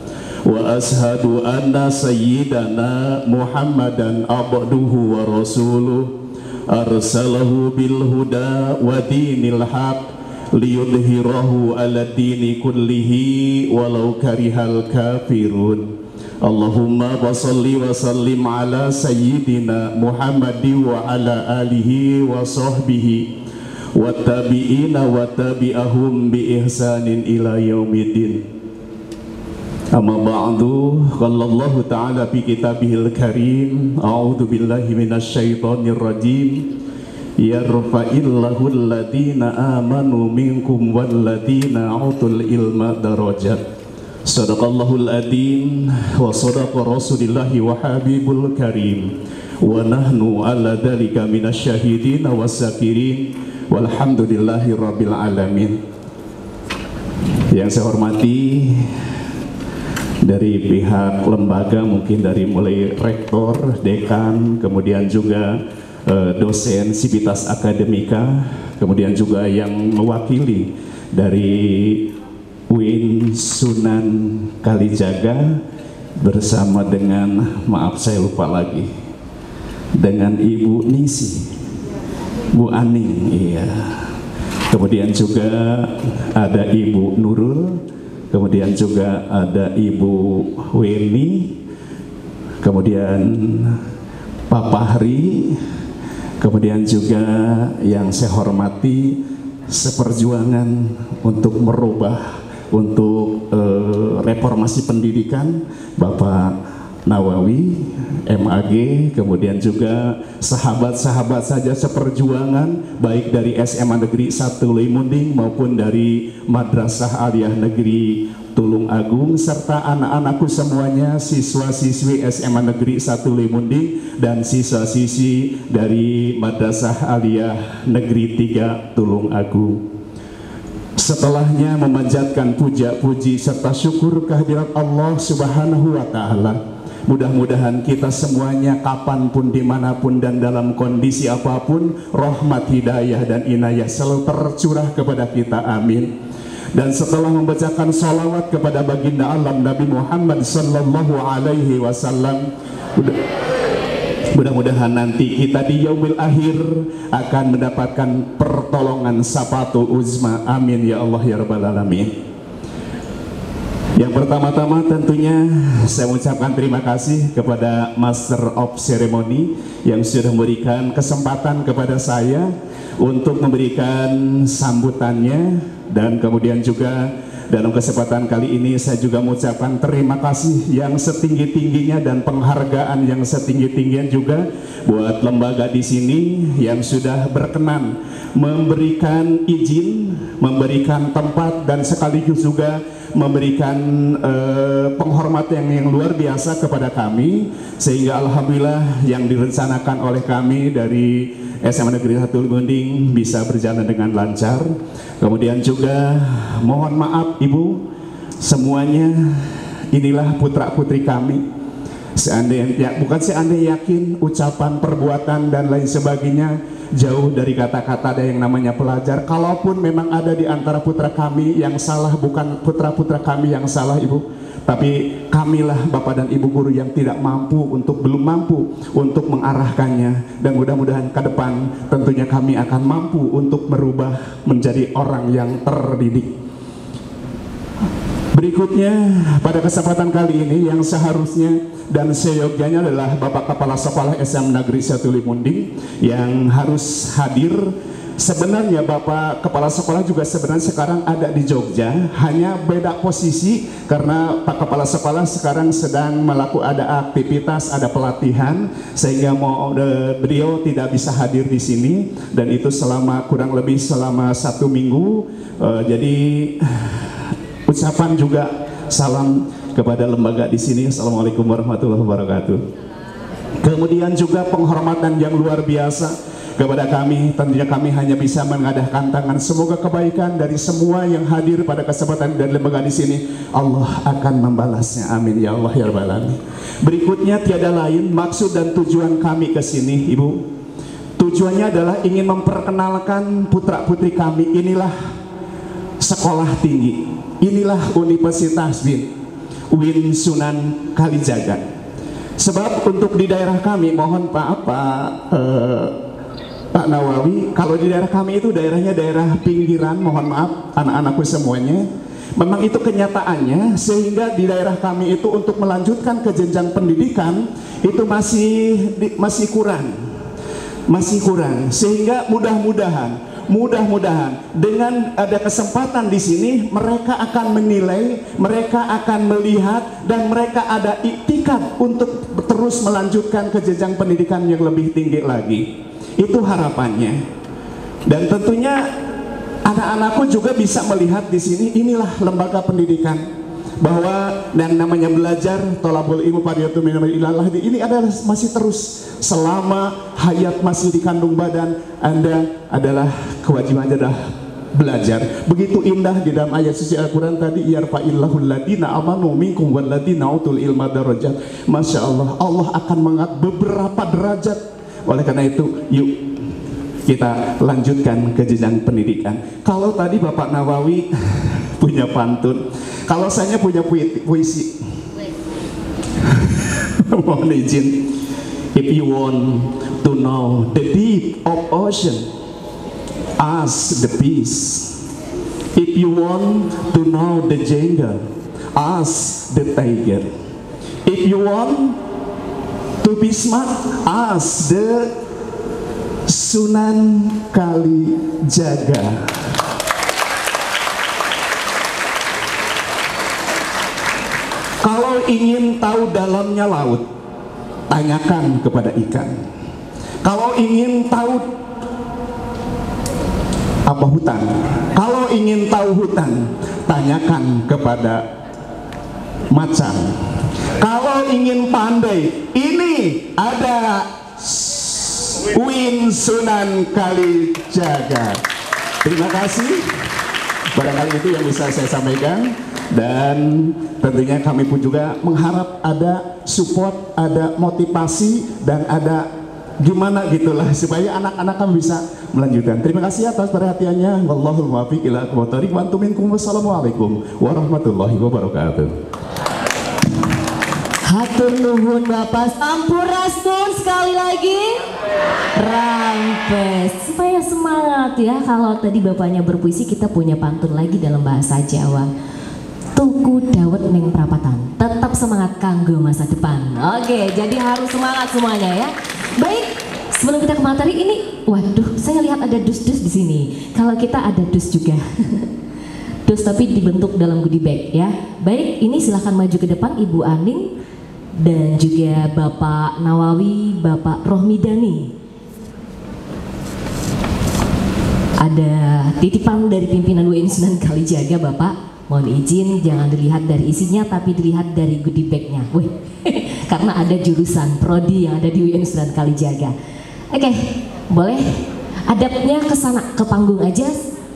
wa ashhadu anna sayyidana Muhammadan abduhu wa rasuluh arsalahu bil huda wa dinil haq liyudhhirahu ala dini kullihi walau karihal kafirun. Allahumma basalli wa sallim ala sayyidina Muhammadi wa ala alihi wa sahbihi wa tabi'ina wa tabi'ahum bi ihsanin ila yaumiddin. Amma ba'du, qala Allah ta'ala fi kitabihil karim, a'udzu billahi minasy syaithanir rajim, yarfa'illahu alladhina amanu minkum walladhina utul ilma darajat. Sadaqallahul adzim wa sadaqa rasulillahi wa habibul karim, wa nahnu ala dzalika minasy syahidin wassakirin walhamdulillahi rabbil alamin. Yang saya hormati dari pihak lembaga, mungkin dari mulai rektor, dekan, kemudian juga dosen Sivitas Akademika, kemudian juga yang mewakili dari UIN Sunan Kalijaga bersama dengan, maaf saya lupa lagi, dengan Ibu Nisi, Bu Aning, iya. Kemudian juga ada Ibu Nurul, kemudian juga ada Ibu Weni, kemudian Pak Fahri, kemudian juga yang saya hormati seperjuangan untuk merubah, untuk reformasi pendidikan, Bapak Nawawi, MAG, kemudian juga sahabat-sahabat saja seperjuangan, baik dari SMA Negeri 1 Limunding maupun dari Madrasah Aliyah Negeri Tulung Agung, serta anak-anakku semuanya, siswa-siswi SMA Negeri 1 Limunding dan siswa-siswi dari Madrasah Aliyah Negeri 3 Tulung Agung. Setelahnya memanjatkan puja-puji serta syukur kehadirat Allah Subhanahu wa Ta'ala. Mudah-mudahan kita semuanya kapanpun, dimanapun, dan dalam kondisi apapun, rahmat, hidayah, dan inayah selalu tercurah kepada kita, amin. Dan setelah membacakan salawat kepada baginda alam Nabi Muhammad sallallahu alaihi wasallam, mudah-mudahan nanti kita di yaumil akhir akan mendapatkan pertolongan syafatul uzma, amin ya Allah ya rabbal alamin. Yang pertama-tama tentunya saya mengucapkan terima kasih kepada Master of Ceremony yang sudah memberikan kesempatan kepada saya untuk memberikan sambutannya, dan kemudian juga dalam kesempatan kali ini saya juga mengucapkan terima kasih yang setinggi-tingginya dan penghargaan yang setinggi-tingginya juga buat lembaga di sini yang sudah berkenan memberikan izin, memberikan tempat, dan sekaligus juga memberikan penghormatan yang luar biasa kepada kami, sehingga alhamdulillah yang direncanakan oleh kami dari SMA Negeri 1 Limunding bisa berjalan dengan lancar. Kemudian juga mohon maaf Ibu semuanya, inilah putra-putri kami. Seandainya, bukan seandainya, yakin ucapan, perbuatan, dan lain sebagainya jauh dari kata-kata ada yang namanya pelajar. Kalaupun memang ada di antara putra kami yang salah, bukan putra-putra kami yang salah Ibu, tapi kamilah Bapak dan Ibu guru yang tidak mampu, belum mampu untuk mengarahkannya. Dan mudah-mudahan ke depan tentunya kami akan mampu untuk merubah menjadi orang yang terdidik. Berikutnya pada kesempatan kali ini yang seharusnya dan seyogyanya adalah Bapak Kepala Sekolah SMA Negeri 1 Limunding yang harus hadir Sebenarnya Bapak Kepala Sekolah juga sebenarnya sekarang ada di Jogja, hanya beda posisi karena Pak Kepala Sekolah sekarang sedang melakukan ada aktivitas, ada pelatihan, sehingga beliau tidak bisa hadir di sini, dan itu selama kurang lebih selama 1 minggu. Jadi ucapan juga salam kepada lembaga di sini. Assalamualaikum warahmatullahi wabarakatuh. Kemudian juga penghormatan yang luar biasa kepada kami, tentunya kami hanya bisa mengadahkan tangan. Semoga kebaikan dari semua yang hadir pada kesempatan dan lembaga di sini Allah akan membalasnya. Amin ya Allah ya Rabbal Alamin. Berikutnya tiada lain maksud dan tujuan kami ke sini, Ibu. Tujuannya adalah ingin memperkenalkan putra-putri kami. Inilah sekolah tinggi, inilah Universitas UIN Sunan Kalijaga. Sebab untuk di daerah kami, mohon maaf Pak Nawawi, kalau di daerah kami itu daerahnya daerah pinggiran, mohon maaf anak-anakku semuanya, memang itu kenyataannya, sehingga di daerah kami itu untuk melanjutkan ke jenjang pendidikan itu masih kurang, sehingga mudah-mudahan dengan ada kesempatan di sini mereka akan menilai, mereka akan melihat, dan mereka ada iktikad untuk terus melanjutkan ke jenjang pendidikan yang lebih tinggi lagi. Itu harapannya. Dan tentunya anak-anakku juga bisa melihat di sini, inilah lembaga pendidikan, bahwa yang namanya belajar tolabul ilmu pariyatu minal ilallah ini adalah masih terus selama hayat masih dikandung badan. Anda adalah kewajiban adalah belajar. Begitu indah di dalam ayat suci Al-Quran tadi, yarfa'illahul ladina amanu minkum wal ladina utul ilma darajat. Masya Allah, Allah akan mengangkat beberapa derajat. Oleh karena itu, yuk kita lanjutkan ke jenjang pendidikan. Kalau tadi Bapak Nawawi punya pantun, kalau saya punya puisi. Mohon izin. If you want to know the deep of ocean, ask the fish. If you want to know the jungle, ask the tiger. If you want to be smart, ask the Sunan Kalijaga. Kalau ingin tahu dalamnya laut, tanyakan kepada ikan. Kalau ingin tahu apa hutan, kalau ingin tahu hutan, tanyakan kepada macan. Kalau ingin pandai, ini ada UIN Sunan Kalijaga. Terima kasih. Barangkali itu yang bisa saya sampaikan. Dan tentunya kami pun juga mengharap ada support, ada motivasi, dan ada gimana gitulah supaya anak-anak kami bisa melanjutkan. Terima kasih atas perhatiannya. Wallahul muwaffiq ila aqwamit thoriq. Wa antum minkum. Wassalamualaikum warahmatullahi wabarakatuh. Hatur nuhun Bapak, sampurasun sekali lagi. Rampes, supaya semangat ya. Kalau tadi Bapaknya berpuisi, kita punya pantun lagi dalam bahasa Jawa. Tuku dawet ning prapatan, tetap semangat kanggo masa depan. Oke, jadi harus semangat semuanya ya. Baik, sebelum kita ke materi ini, waduh, saya lihat ada dus-dus di sini. Kalau kita ada dus juga. Dus tapi dibentuk dalam goodie bag ya. Baik, ini silahkan maju ke depan Ibu Aning dan juga Bapak Nawawi, Bapak Rohmidani. Ada titipan dari pimpinan UIN Sunan Kalijaga, Bapak. Mohon izin, jangan dilihat dari isinya, tapi dilihat dari goodie bag-nya. Wih, karena ada jurusan prodi yang ada di UIN Sunan Kalijaga. Oke, boleh adabnya ke sana, ke panggung aja.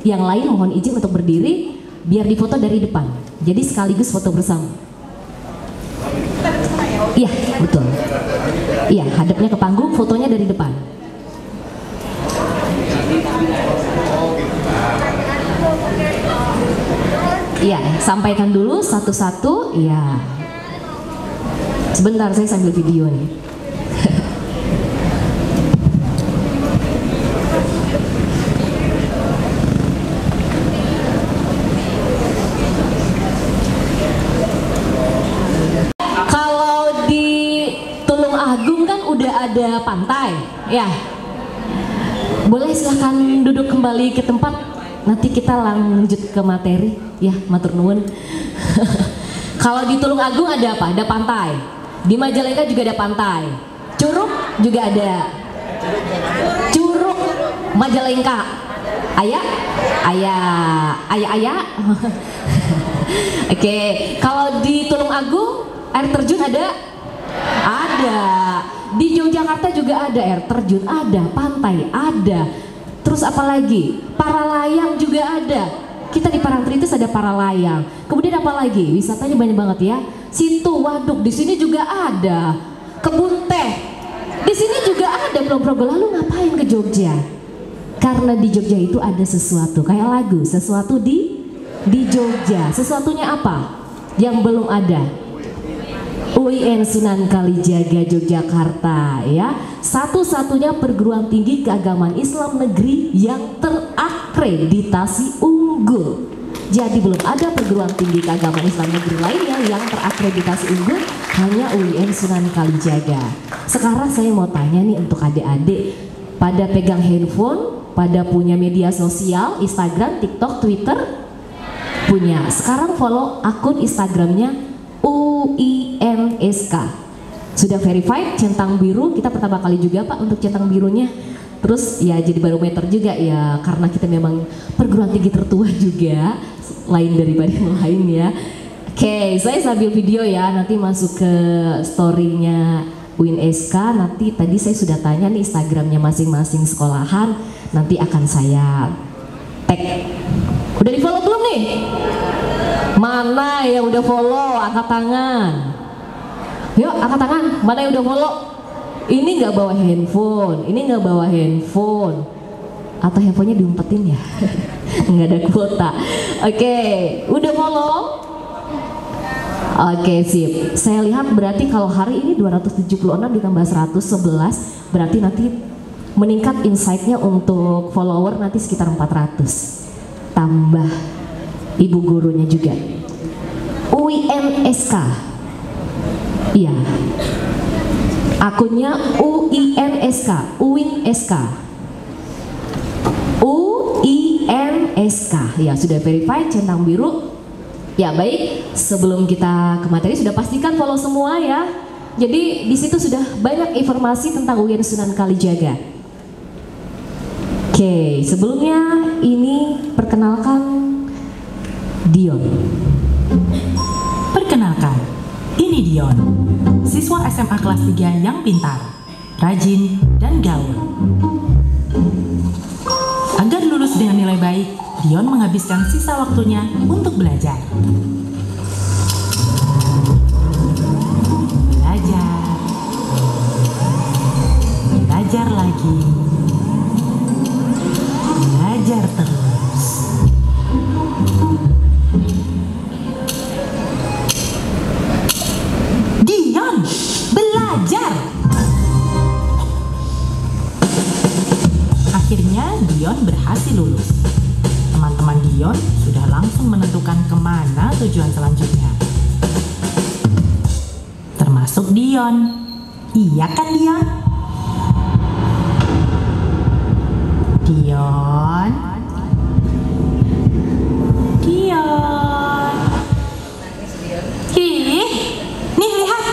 Yang lain mohon izin untuk berdiri, biar difoto dari depan. Jadi sekaligus foto bersama. Iya, betul. Iya, hadapnya ke panggung, fotonya dari depan. Iya, sampaikan dulu satu-satu. Iya. Sebentar, saya sambil video nih. Kalau di Tulung Agung kan udah ada pantai, ya. Boleh silahkan duduk kembali ke tempat. Nanti kita lanjut ke materi. Ya, matur nuwun. Kalau di Tulungagung ada apa? Ada pantai. Di Majalengka juga ada pantai. Curug juga ada. Curug Majalengka. Ayah. Oke, kalau di Tulungagung air terjun ada? Ada. Di Yogyakarta juga ada air terjun, ada pantai, ada. Terus apa lagi? Para layang juga ada. Kita di Parangtritis ada para layang. Kemudian apa lagi? Wisatanya banyak banget ya. Situ waduk di sini juga ada. Kebun teh di sini juga ada. Progo. Lalu ngapain ke Jogja? Karena di Jogja itu ada sesuatu kayak lagu, sesuatu di Jogja. Sesuatunya apa? Yang belum ada. UIN Sunan Kalijaga Yogyakarta ya, satu-satunya perguruan tinggi keagamaan Islam negeri yang terakreditasi unggul. Jadi belum ada perguruan tinggi keagamaan Islam negeri lainnya yang terakreditasi unggul, hanya UIN Sunan Kalijaga. Sekarang saya mau tanya nih untuk adik-adik, pada pegang handphone, pada punya media sosial, Instagram, TikTok, Twitter? Punya. Sekarang follow akun Instagramnya UINSK. Sudah verified, centang biru. Kita pertama kali juga Pak untuk centang birunya. Terus ya jadi barometer juga ya, karena kita memang perguruan tinggi tertua juga, lain daripada yang lain ya. Oke, saya sambil video ya, nanti masuk ke story-nya UINSK. Nanti tadi saya sudah tanya nih Instagramnya masing-masing sekolahan, nanti akan saya tag. Udah di follow belum nih? Mana yang udah follow? Angkat tangan. Yuk angkat tangan. Mana yang udah follow? Ini nggak bawa handphone. Ini nggak bawa handphone. Atau handphonenya diumpetin ya? Nggak ada kuota. Oke, udah follow? Oke, sip. Saya lihat berarti kalau hari ini 276 ditambah 111, berarti nanti meningkat insight-nya untuk follower nanti sekitar 400. Tambah ibu gurunya juga. UINSK. Iya. Akunnya UINSK, UINSK. UINSK. Ya, sudah verified, centang biru. Ya, baik. Sebelum kita ke materi sudah pastikan follow semua ya. Jadi di situ sudah banyak informasi tentang UIN Sunan Kalijaga. Oke, sebelumnya ini perkenalkan Dion. Perkenalkan, ini Dion, siswa SMA kelas 3 yang pintar, rajin, dan gaul. Agar lulus dengan nilai baik, Dion menghabiskan sisa waktunya untuk belajar. Belajar lagi. Belajar terus. Dion, belajar. Akhirnya Dion berhasil lulus. Teman-teman Dion sudah langsung menentukan kemana tujuan selanjutnya. Termasuk Dion. Iya kan Dion? Dion. Dion. Ih, nih lihat.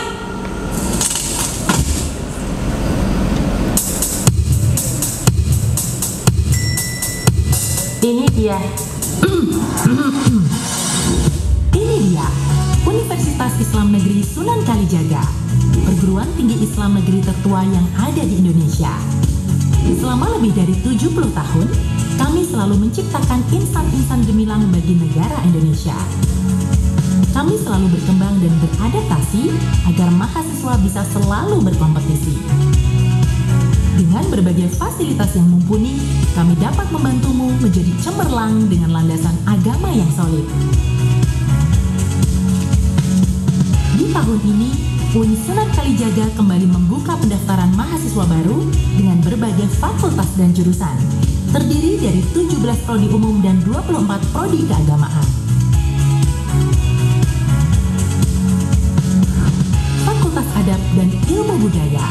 Ini dia. Ini dia Universitas Islam Negeri Sunan Kalijaga, perguruan tinggi Islam negeri tertua yang ada di Indonesia. Selama lebih dari 70 tahun, kami selalu menciptakan insan-insan gemilang bagi negara Indonesia. Kami selalu berkembang dan beradaptasi agar mahasiswa bisa selalu berkompetisi. Dengan berbagai fasilitas yang mumpuni, kami dapat membantumu menjadi cemerlang dengan landasan agama yang solid. Di tahun ini, UIN Sunan Kalijaga kembali membuka pendaftaran mahasiswa baru dengan berbagai fakultas dan jurusan, terdiri dari 17 prodi umum dan 24 prodi keagamaan. Fakultas Adab dan Ilmu Budaya,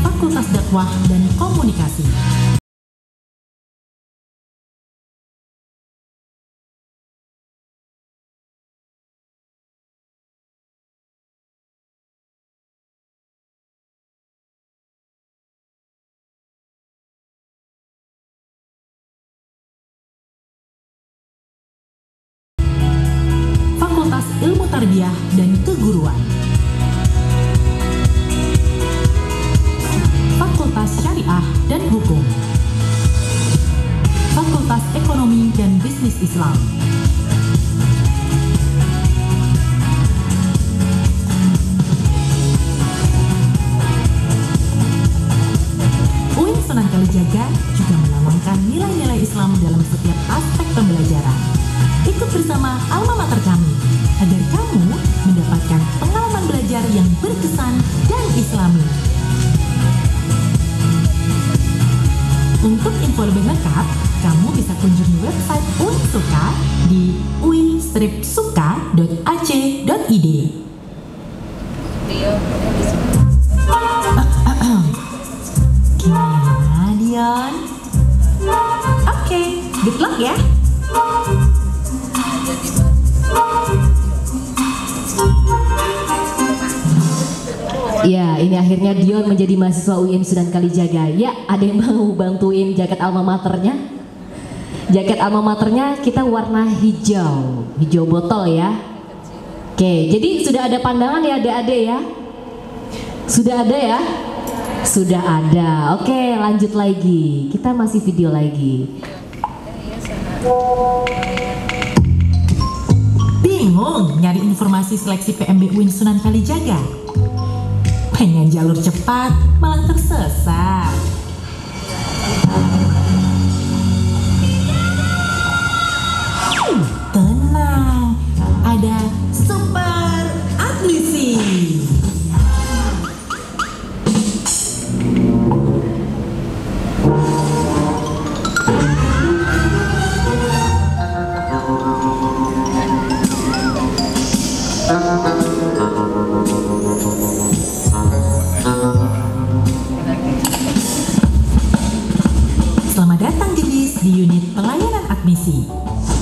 Fakultas dakwah dan komunikasi. Fakultas Ilmu Tarbiyah dan Keguruan, Fakultas Syariah dan Hukum, Fakultas Ekonomi dan Bisnis Islam, UIN Sunan Kalijaga juga menanamkan nilai-nilai Islam dalam setiap aspek pembelajaran. Ikut bersama alma mater kami agar kamu mendapatkan pengalaman belajar yang berkesan dan islami. Untuk info lebih lengkap, kamu bisa kunjungi website UIN Suka di uin-suka.ac.id. Gimana, Dion? Oke, good luck ya. Ya, ini akhirnya Dion menjadi mahasiswa UIN Sunan Kalijaga. Ya, ada yang mau bantuin jaket alma maternya? Jaket alma maternya kita warna hijau, hijau botol ya. Oke, jadi sudah ada pandangan ya adik-adik ya? Sudah ada ya? Sudah ada. Oke, lanjut lagi. Kita masih video lagi. Bingung nyari informasi seleksi PMB UIN Sunan Kalijaga? Pengen jalur cepat malah tersesat. Tenang, ada super admisi. Selamat datang Gendis di unit pelayanan admisi.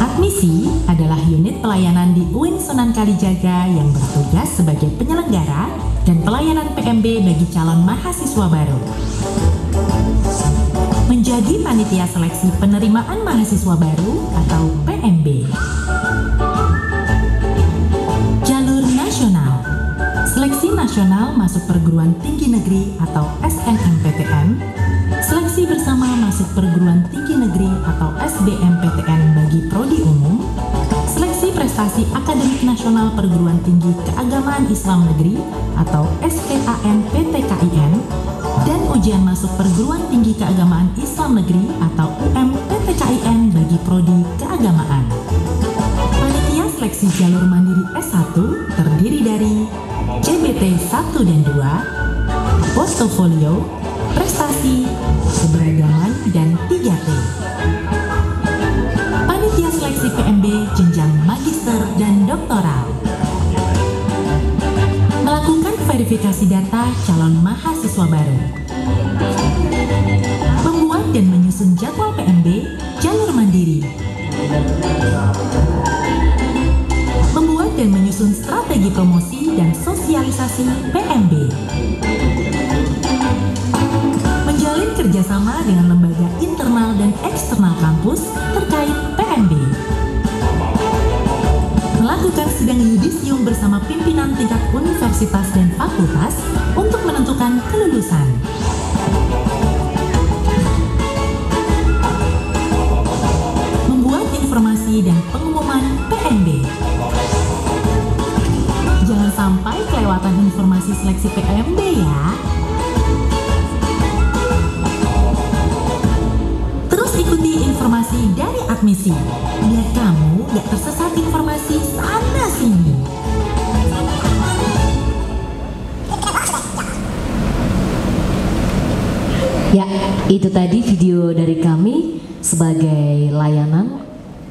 Admisi adalah unit pelayanan di UIN Sunan Kalijaga yang bertugas sebagai penyelenggara dan pelayanan PMB bagi calon mahasiswa baru. Menjadi panitia seleksi penerimaan mahasiswa baru atau PMB. Jalur nasional. Seleksi nasional masuk perguruan tinggi negeri atau SNMPTN. Seleksi bersama masuk perguruan tinggi negeri atau SBMPTN bagi prodi umum. Seleksi prestasi akademik nasional perguruan tinggi keagamaan Islam negeri atau SPAN-PTKIN dan ujian masuk perguruan tinggi keagamaan Islam negeri atau UM-PTKIN bagi prodi keagamaan. Panitia seleksi jalur mandiri S1 terdiri dari CBT 1 dan 2, portofolio, prestasi, keberagaman, dan 3T. Panitia seleksi PMB jenjang magister dan doktoral. Melakukan verifikasi data calon mahasiswa baru. Membuat dan menyusun jadwal PMB jalur mandiri. Membuat dan menyusun strategi promosi dan sosialisasi PMB. Menjalin kerjasama dengan lembaga internal dan eksternal kampus terkait PMB. Melakukan sidang yudisium bersama pimpinan tingkat universitas dan fakultas untuk menentukan kelulusan. Membuat informasi dan pengumuman PMB. Jangan sampai kelewatan informasi seleksi PMB ya. Ikuti informasi dari admisi, biar kamu gak tersesat informasi sana sini. Ya, itu tadi video dari kami sebagai layanan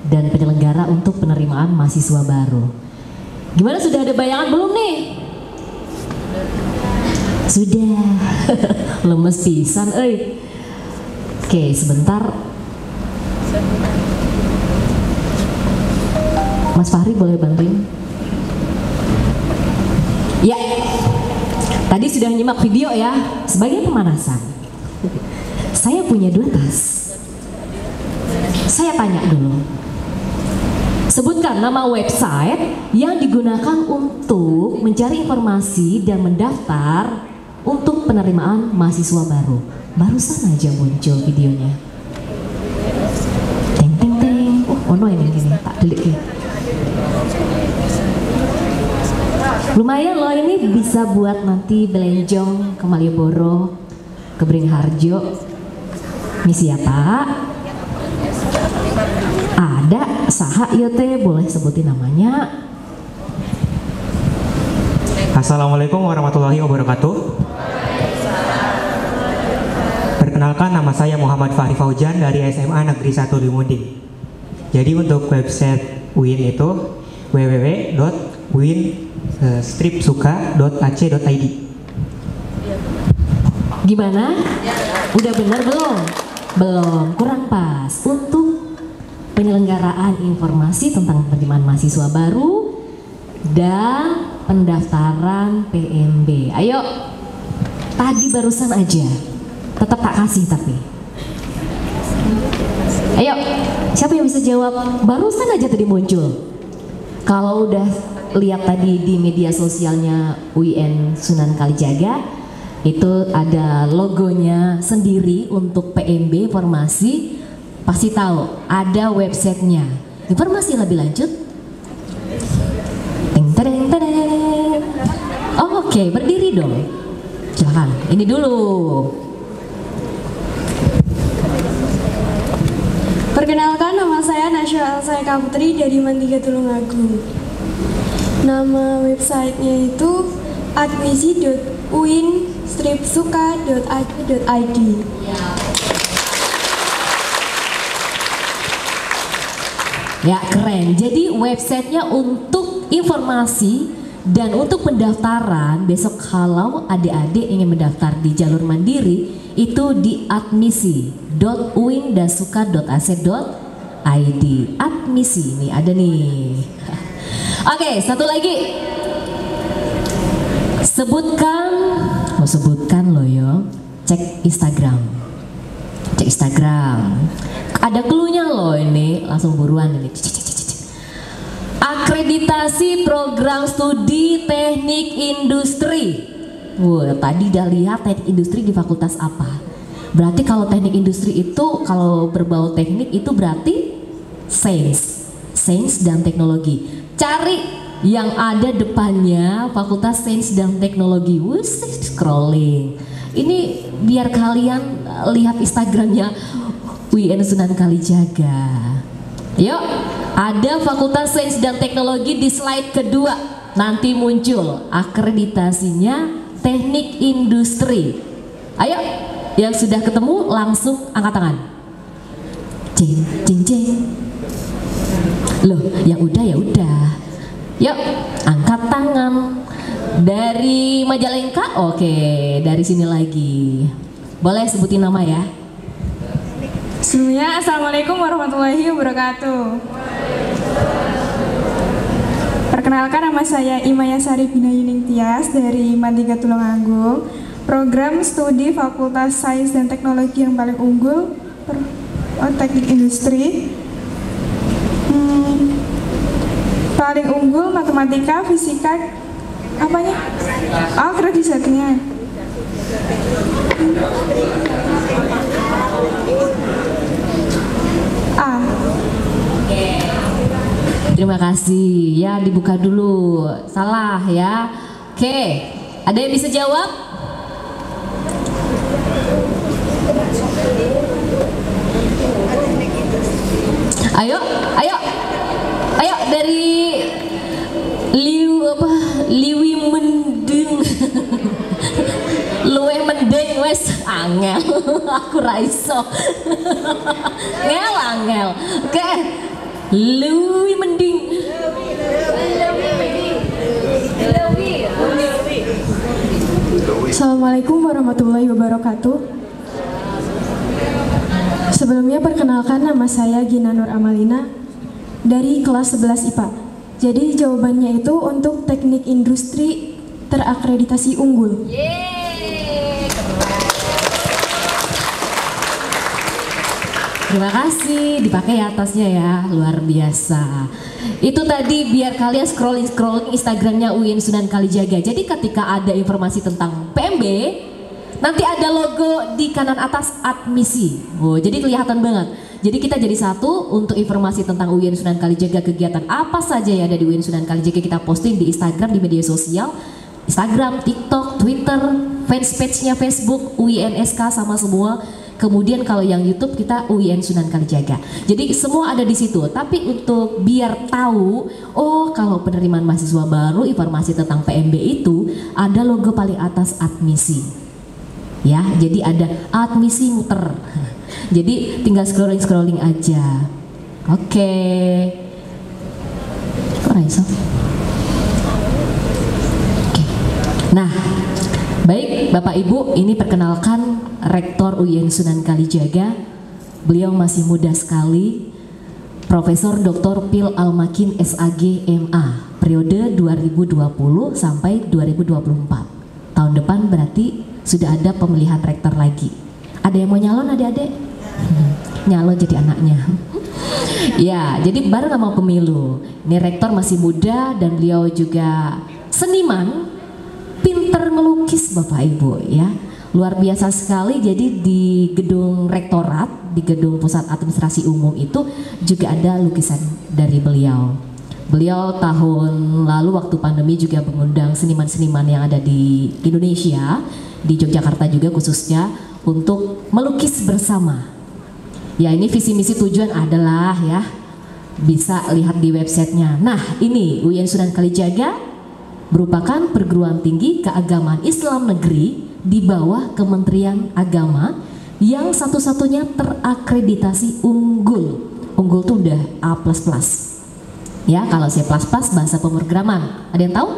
dan penyelenggara untuk penerimaan mahasiswa baru. Gimana, sudah ada bayangan belum nih? Sudah. Lemes pisan euy. Oke, sebentar. Mas Fahri boleh bantuin? Ya. Tadi sudah nyimak video ya. Sebagai pemanasan, saya punya 2 tas. Saya tanya dulu. Sebutkan nama website yang digunakan untuk mencari informasi dan mendaftar untuk penerimaan mahasiswa baru. Barusan aja muncul videonya. Teng teng teng. Ono ini gini, tak delik. Lumayan loh, ini bisa buat nanti belenjong ke Malioboro, ke Beringharjo. Misi apa? Ada saha ieu teh, boleh sebutin namanya? Assalamualaikum warahmatullahi wabarakatuh. Perkenalkan, nama saya Muhammad Fahri Faujan dari SMA Negeri 1 Limuding. Jadi untuk website UIN itu www.uin-suka.ac.id. Gimana? Udah benar belum? Belum, kurang pas. Untuk penyelenggaraan informasi tentang penerimaan mahasiswa baru dan pendaftaran PMB. Ayo, tadi barusan aja, tetap tak kasih tapi. Ayo, siapa yang bisa jawab? Barusan aja tadi muncul. Kalau udah lihat tadi di media sosialnya UIN Sunan Kalijaga, itu ada logonya sendiri untuk PMB informasi. Pasti tahu ada websitenya. Informasi lebih lanjut. Ting-tereng, tereng. Oh, oke, berdiri dong. Silakan. Ini dulu. Perkenalkan, nama saya Nasya Elsa Putri dari Mandika Tulungagung. Nama websitenya itu admisi.uin-suka.ac.id. Ya, keren. Jadi websitenya untuk informasi dan untuk pendaftaran. Besok kalau adik-adik ingin mendaftar di jalur mandiri, itu di admisi.uin-suka.ac.id. Admisi, ini ada nih. Oke, satu lagi. Sebutkan loh yo. Cek Instagram. Ada cluenya loh ini, langsung buruan ini. Akreditasi program studi teknik industri. Wah, tadi udah lihat teknik industri di fakultas apa? Berarti kalau teknik industri itu, kalau berbau teknik itu berarti sains dan teknologi. Cari yang ada depannya fakultas sains dan teknologi. Wus, scrolling. Ini biar kalian lihat Instagramnya UIN Sunan Kalijaga. Yuk, ada Fakultas Sains dan Teknologi di slide kedua. Nanti muncul akreditasinya teknik industri. Ayo, yang sudah ketemu langsung angkat tangan. Jeng, jeng, jeng. Loh, yang udah ya udah. Yuk, angkat tangan. Dari Majalengka, oke. Dari sini lagi. Boleh sebutin nama ya. Sebelumnya, Assalamualaikum warahmatullahi wabarakatuh. Perkenalkan, nama saya Imaya Sari Binayuning Tias dari Mandika Tulungagung. Program studi Fakultas Sains dan Teknologi yang paling unggul, teknik industri. Paling unggul matematika, fisika, apanya? Akreditasinya. Terima kasih. Ya, dibuka dulu. Salah ya. Oke, ada yang bisa jawab? Ayo dari Liwi Mending. Luwe mending wes angel. Aku raiso. Angel. Oke. Liwi mending. Assalamualaikum warahmatullahi wabarakatuh. Sebelumnya perkenalkan, nama saya Gina Nur Amalina dari kelas 11 IPA. Jadi jawabannya itu untuk teknik industri terakreditasi unggul. Terima kasih, dipakai ya atasnya ya, luar biasa. Itu tadi biar kalian scrolling Instagramnya UIN Sunan Kalijaga. Jadi ketika ada informasi tentang PMB, nanti ada logo di kanan atas admisi. Oh, jadi kelihatan banget. Jadi kita jadi satu untuk informasi tentang UIN Sunan Kalijaga, kegiatan apa saja yang ada di UIN Sunan Kalijaga kita posting di Instagram, di media sosial, Instagram, TikTok, Twitter, fanspage-nya Facebook, UINSK sama semua. Kemudian kalau yang YouTube kita UIN Sunan Kalijaga. Jadi semua ada di situ. Tapi untuk biar tahu, oh kalau penerimaan mahasiswa baru informasi tentang PMB itu ada logo paling atas admisi. Ya, jadi ada admisi muter. Jadi tinggal scrolling aja. Oke. Kok Raisa? Oke. Nah, baik Bapak Ibu, ini perkenalkan Rektor UIN Sunan Kalijaga. Beliau masih muda sekali, Profesor Dr. Pil Almakin SAG MA, periode 2020 sampai 2024. Tahun depan berarti sudah ada pemilihan rektor lagi. Ada yang mau nyalon adik-adik? Nyalon jadi anaknya. Ya, jadi baru nggak mau pemilu. Ini rektor masih muda dan beliau juga seniman, pinter melukis Bapak Ibu ya. Luar biasa sekali. Jadi di gedung rektorat, di gedung pusat administrasi umum itu juga ada lukisan dari beliau. Beliau tahun lalu waktu pandemi juga mengundang seniman-seniman yang ada di Indonesia, di Yogyakarta juga khususnya, untuk melukis bersama. Ya, ini visi misi tujuan adalah ya, bisa lihat di websitenya. Nah, ini UIN Sunan Kalijaga merupakan perguruan tinggi keagamaan Islam negeri di bawah Kementerian Agama yang satu-satunya terakreditasi unggul. Unggul tuh udah A++. Ya, kalau C++ bahasa pemrograman. Ada yang tahu?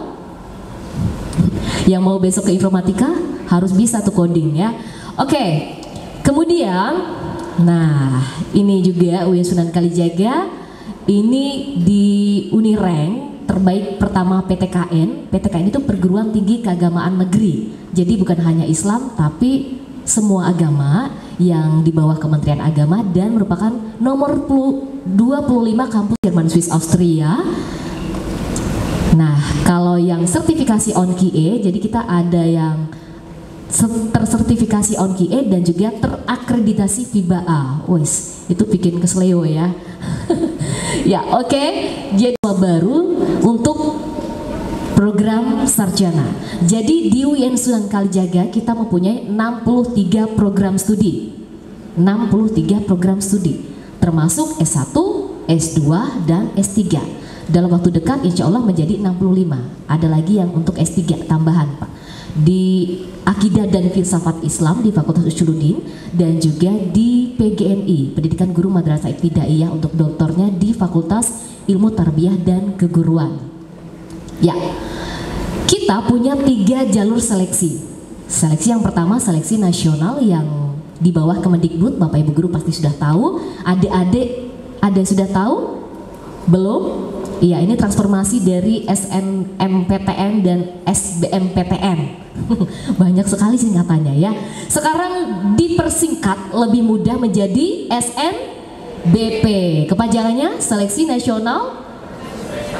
Yang mau besok ke informatika harus bisa tuh coding ya. Oke. Kemudian, nah ini juga UIN Sunan Kalijaga. Ini di Unirank terbaik pertama PTKN. PTKN itu perguruan tinggi keagamaan negeri. Jadi bukan hanya Islam tapi semua agama yang di bawah Kementerian Agama dan merupakan nomor 25 kampus Jerman, Swiss, Austria. Nah, kalau yang sertifikasi ONQIE, jadi kita ada yang tersertifikasi ONQIE dan juga terakreditasi FIBA A. Wes, itu bikin kesleo ya. Ya, oke. Jadi baru untuk program sarjana. Jadi di UIN Sunan Kalijaga kita mempunyai 63 program studi. 63 program studi, termasuk S1, S2, dan S3. Dalam waktu dekat insya Allah menjadi 65. Ada lagi yang untuk S3 tambahan Pak. Di Akidah dan Filsafat Islam di Fakultas Usuluddin dan juga di PGMI, Pendidikan Guru Madrasah Ibtidaiyah untuk doktornya di Fakultas Ilmu Tarbiyah dan Keguruan. Ya, kita punya 3 jalur seleksi. Seleksi yang pertama seleksi nasional yang di bawah Kemendikbud, Bapak Ibu Guru pasti sudah tahu. Adik-adik ada yang sudah tahu? Belum? Iya, ini transformasi dari SNMPTN dan SBMPTN. Banyak sekali singkatannya ya. Sekarang dipersingkat lebih mudah menjadi SNBP. Kepanjangannya Seleksi Nasional.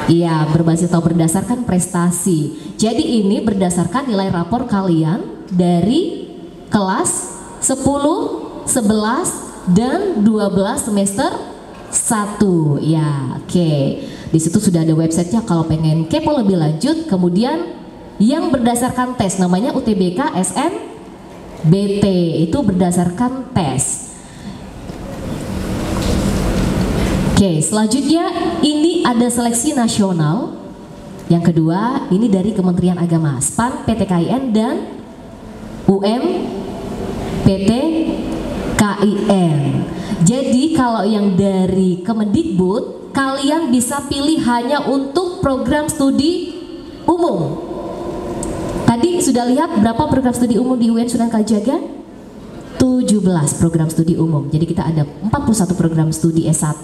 Iya, berbasis atau berdasarkan prestasi. Jadi ini berdasarkan nilai rapor kalian dari kelas 10, 11, dan 12 semester 1. Ya, oke. Di situ sudah ada websitenya kalau pengen kepo lebih lanjut. Kemudian yang berdasarkan tes namanya UTBK SNBT, itu berdasarkan tes. Oke, selanjutnya ini ada seleksi nasional. Yang kedua ini dari Kementerian Agama, SPAN, PTKIN, dan PTKIN. Jadi kalau yang dari Kemendikbud, kalian bisa pilih hanya untuk program studi umum. Tadi sudah lihat berapa program studi umum di UIN Sunan Kalijaga? 17 program studi umum. Jadi kita ada 41 program studi S1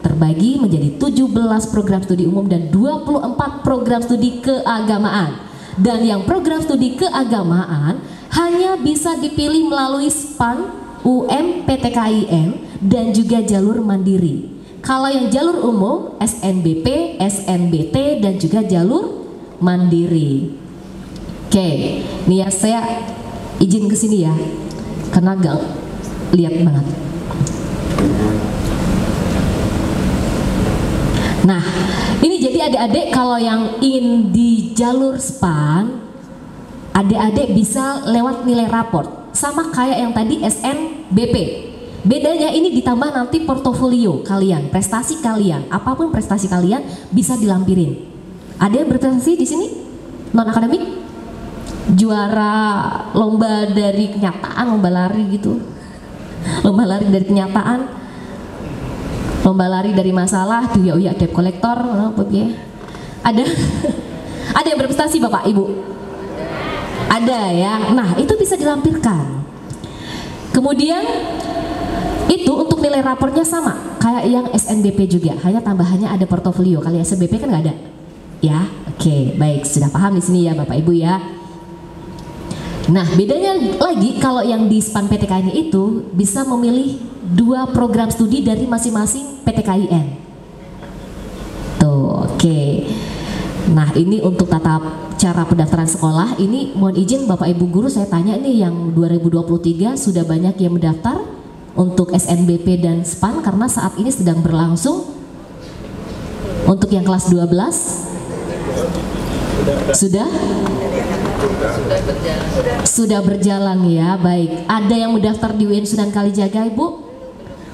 terbagi menjadi 17 program studi umum dan 24 program studi keagamaan. Dan yang program studi keagamaan hanya bisa dipilih melalui SPAN, UM-PTKIN dan juga jalur mandiri. Kalau yang jalur umum SNBP, SNBT dan juga jalur mandiri. Oke, nih ya saya izin ke sini ya, karena gak lihat banget. Nah, ini jadi adik-adik kalau yang ingin di jalur SPAN, adik-adik bisa lewat nilai raport, sama kayak yang tadi SNBP. Bedanya ini ditambah nanti portofolio kalian, prestasi kalian, apapun prestasi kalian bisa dilampirin. Ada yang berprestasi di sini non akademik? Juara lomba dari kenyataan, lomba lari gitu, lomba lari dari kenyataan, lomba lari dari masalah, tuh ya debt collector, apa ya? Ada, ada yang berprestasi bapak ibu? Ada ya. Nah itu bisa dilampirkan. Kemudian itu untuk nilai raportnya sama kayak yang SNBP juga, hanya tambahannya ada portofolio. Kalau SNBP kan nggak ada. Ya, oke, baik, sudah paham di sini ya bapak ibu ya. Nah, bedanya lagi kalau yang di SPAN PTKIN itu bisa memilih 2 program studi dari masing-masing PTKIN. Tuh, oke. Nah, ini untuk tata cara pendaftaran sekolah. Ini mohon izin Bapak Ibu guru saya tanya nih yang 2023 sudah banyak yang mendaftar untuk SNBP dan SPAN karena saat ini sedang berlangsung. Untuk yang kelas 12 sudah? Sudah berjalan ya, baik. Ada yang mendaftar di UIN Sunan Kalijaga Ibu?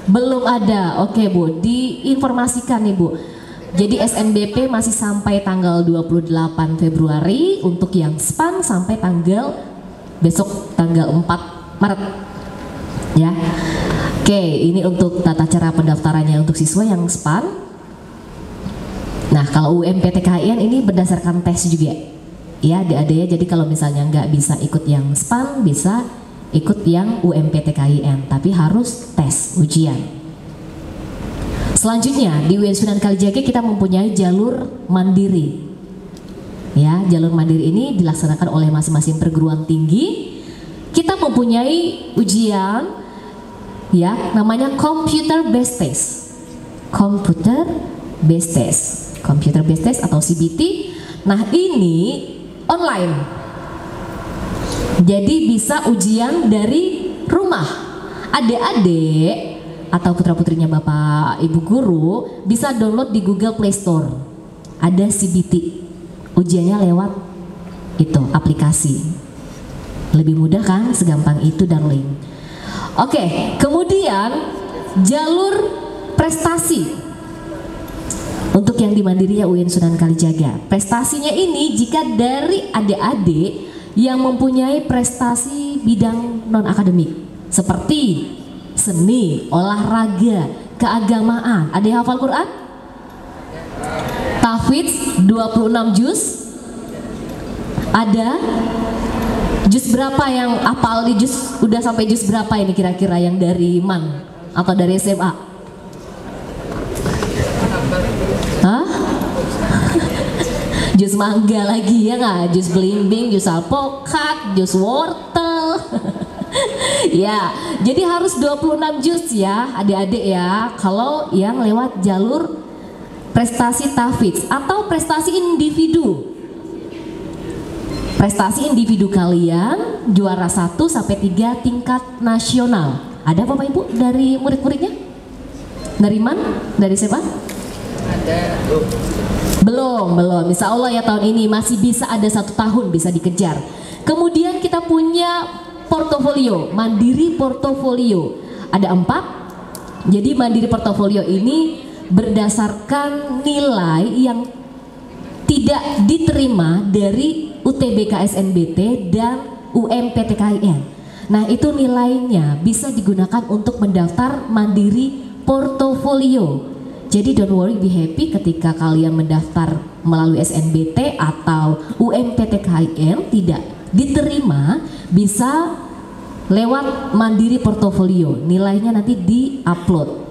Belum ada, oke Bu, diinformasikan Ibu. Jadi SNBP masih sampai tanggal 28 Februari, untuk yang SPAN sampai tanggal besok tanggal 4 Maret ya. Oke, ini untuk tata cara pendaftarannya untuk siswa yang SPAN. Nah kalau UMPTKIN ini berdasarkan tes juga ya adik-adik ya, jadi kalau misalnya nggak bisa ikut yang SPAN bisa ikut yang UMPTKIN, tapi harus tes ujian. Selanjutnya di UIN Sunan Kalijaga kita mempunyai jalur mandiri ya. Jalur mandiri ini dilaksanakan oleh masing-masing perguruan tinggi. Kita mempunyai ujian ya namanya computer based test, computer based test atau CBT. Nah ini online, jadi bisa ujian dari rumah. Adik-adik atau putra-putrinya Bapak Ibu guru bisa download di Google Play Store, ada CBT, ujiannya lewat itu aplikasi. Lebih mudah kan, segampang itu darling. Oke, kemudian jalur prestasi untuk yang di mandiri ya UIN Sunan Kalijaga. Prestasinya ini jika dari adik-adik yang mempunyai prestasi bidang non akademik seperti seni, olahraga, keagamaan. Ada yang hafal Quran? Tahfidz 26 juz? Ada? Juz berapa yang hafal di juz? Udah sampai juz berapa ini kira-kira yang dari MAN atau dari SMA? Hah? Jus mangga lagi ya nggak? Jus belimbing, jus alpukat, jus wortel. Ya, jadi harus 26 jus ya adik-adik ya. Kalau yang lewat jalur prestasi tahfidz atau prestasi individu. Prestasi individu kalian juara 1 sampai 3 tingkat nasional. Ada Bapak Ibu dari murid-muridnya? Dari mana? Dari siapa? Belum. Insya Allah ya tahun ini masih bisa ada 1 tahun bisa dikejar. Kemudian kita punya portofolio, mandiri portofolio. Ada 4. Jadi mandiri portofolio ini berdasarkan nilai yang tidak diterima dari UTBK SNBT dan UMPTKIN. Nah itu nilainya bisa digunakan untuk mendaftar mandiri portofolio. Jadi don't worry, be happy ketika kalian mendaftar melalui SNBT atau UMPTKIN tidak diterima, bisa lewat Mandiri Portofolio, nilainya nanti di-upload.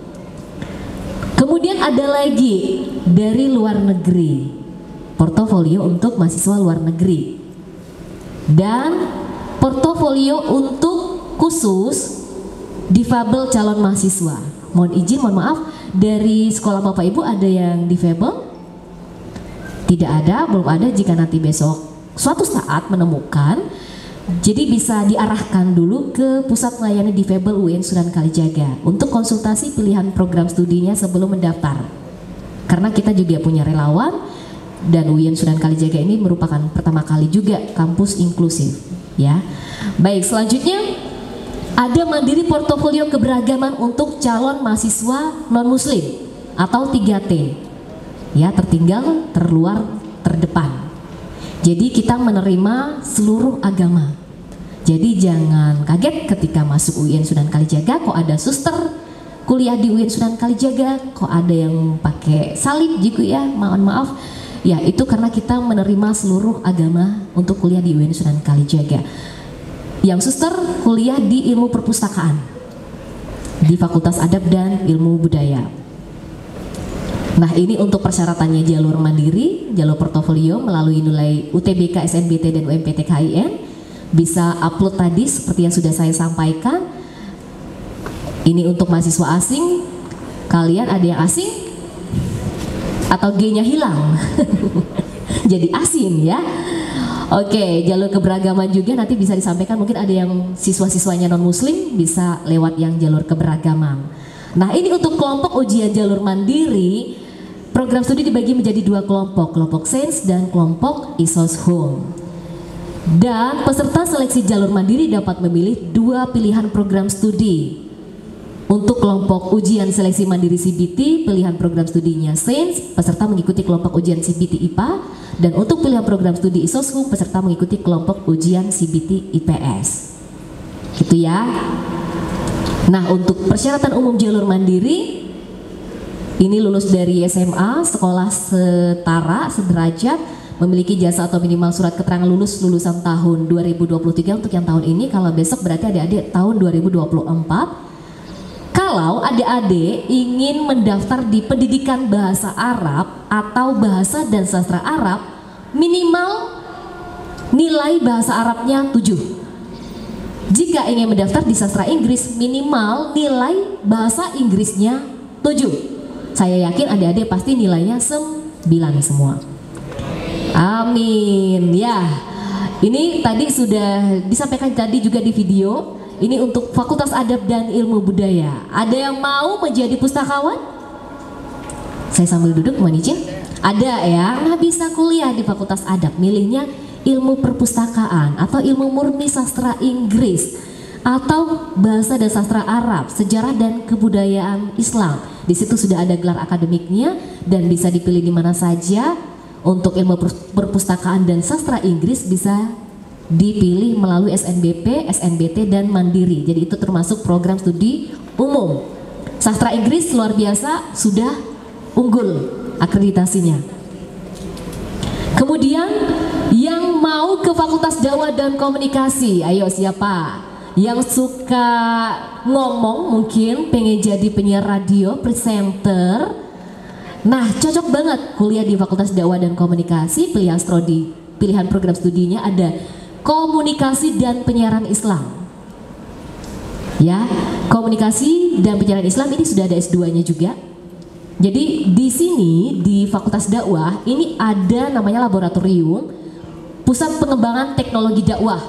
Kemudian ada lagi dari luar negeri, portofolio untuk mahasiswa luar negeri, dan portofolio untuk khusus difabel calon mahasiswa. Mohon izin, mohon maaf, dari sekolah Bapak Ibu ada yang difabel? Tidak ada, belum ada. Jika nanti besok suatu saat menemukan, jadi bisa diarahkan dulu ke Pusat Melayani Difabel UIN Sunan Kalijaga untuk konsultasi pilihan program studinya sebelum mendaftar. Karena kita juga punya relawan, dan UIN Sunan Kalijaga ini merupakan pertama kali juga kampus inklusif, ya. Baik, selanjutnya ada Mandiri Portofolio Keberagaman untuk calon mahasiswa non-muslim atau 3T, ya, tertinggal, terluar, terdepan. Jadi kita menerima seluruh agama. Jadi jangan kaget ketika masuk UIN Sunan Kalijaga kok ada suster kuliah di UIN Sunan Kalijaga, kok ada yang pakai salib gitu ya, mohon maaf. Ya, itu karena kita menerima seluruh agama untuk kuliah di UIN Sunan Kalijaga. Yang suster kuliah di ilmu perpustakaan di Fakultas Adab dan Ilmu Budaya. Nah, ini untuk persyaratannya jalur mandiri, jalur portofolio melalui nilai UTBK, SNBT, dan UMPTKIN. Bisa upload tadi seperti yang sudah saya sampaikan. Ini untuk mahasiswa asing. Kalian ada yang asing? Atau G-nya hilang? Jadi asing ya. Oke, jalur keberagaman juga nanti bisa disampaikan, mungkin ada yang siswa-siswanya non-muslim bisa lewat yang jalur keberagaman. Nah, ini untuk kelompok ujian jalur mandiri, program studi dibagi menjadi dua kelompok, kelompok sains dan kelompok ISOS Home. Dan peserta seleksi jalur mandiri dapat memilih dua pilihan program studi. Untuk kelompok ujian seleksi mandiri CBT, pilihan program studinya sains, peserta mengikuti kelompok ujian CBT IPA, dan untuk pilihan program studi ISOSHUM, peserta mengikuti kelompok ujian CBT IPS. Gitu ya. Nah, untuk persyaratan umum jalur mandiri, ini lulus dari SMA, sekolah setara, sederajat, memiliki jasa atau minimal surat keterangan lulus lulusan tahun 2023 untuk yang tahun ini. Kalau besok berarti adik-adik tahun 2024. Kalau adik-adik ingin mendaftar di pendidikan bahasa Arab atau bahasa dan sastra Arab, minimal nilai bahasa Arabnya 7. Jika ingin mendaftar di sastra Inggris, minimal nilai bahasa Inggrisnya 7. Saya yakin adik-adik pasti nilainya 9 semua. Amin. Ya, ini tadi sudah disampaikan tadi juga di video. Ini untuk Fakultas Adab dan Ilmu Budaya. Ada yang mau menjadi pustakawan? Saya sambil duduk, mohon izin. Ada ya, nah bisa kuliah di Fakultas Adab, milihnya ilmu perpustakaan atau ilmu murni sastra Inggris atau bahasa dan sastra Arab, sejarah dan kebudayaan Islam. Di situ sudah ada gelar akademiknya dan bisa dipilih di mana saja. Untuk ilmu perpustakaan dan sastra Inggris bisa dipilih melalui SNBP, SNBT, dan Mandiri. Jadi itu termasuk program studi umum. Sastra Inggris luar biasa, sudah unggul akreditasinya. Kemudian yang mau ke Fakultas Dakwah dan Komunikasi, ayo siapa? Yang suka ngomong mungkin pengen jadi penyiar radio, presenter. Nah, cocok banget kuliah di Fakultas Dakwah dan Komunikasi. Pilihan program studinya ada Komunikasi dan Penyiaran Islam. Ya, Komunikasi dan Penyiaran Islam ini sudah ada S2-nya juga. Jadi di sini di Fakultas Dakwah ini ada namanya laboratorium Pusat Pengembangan Teknologi Dakwah.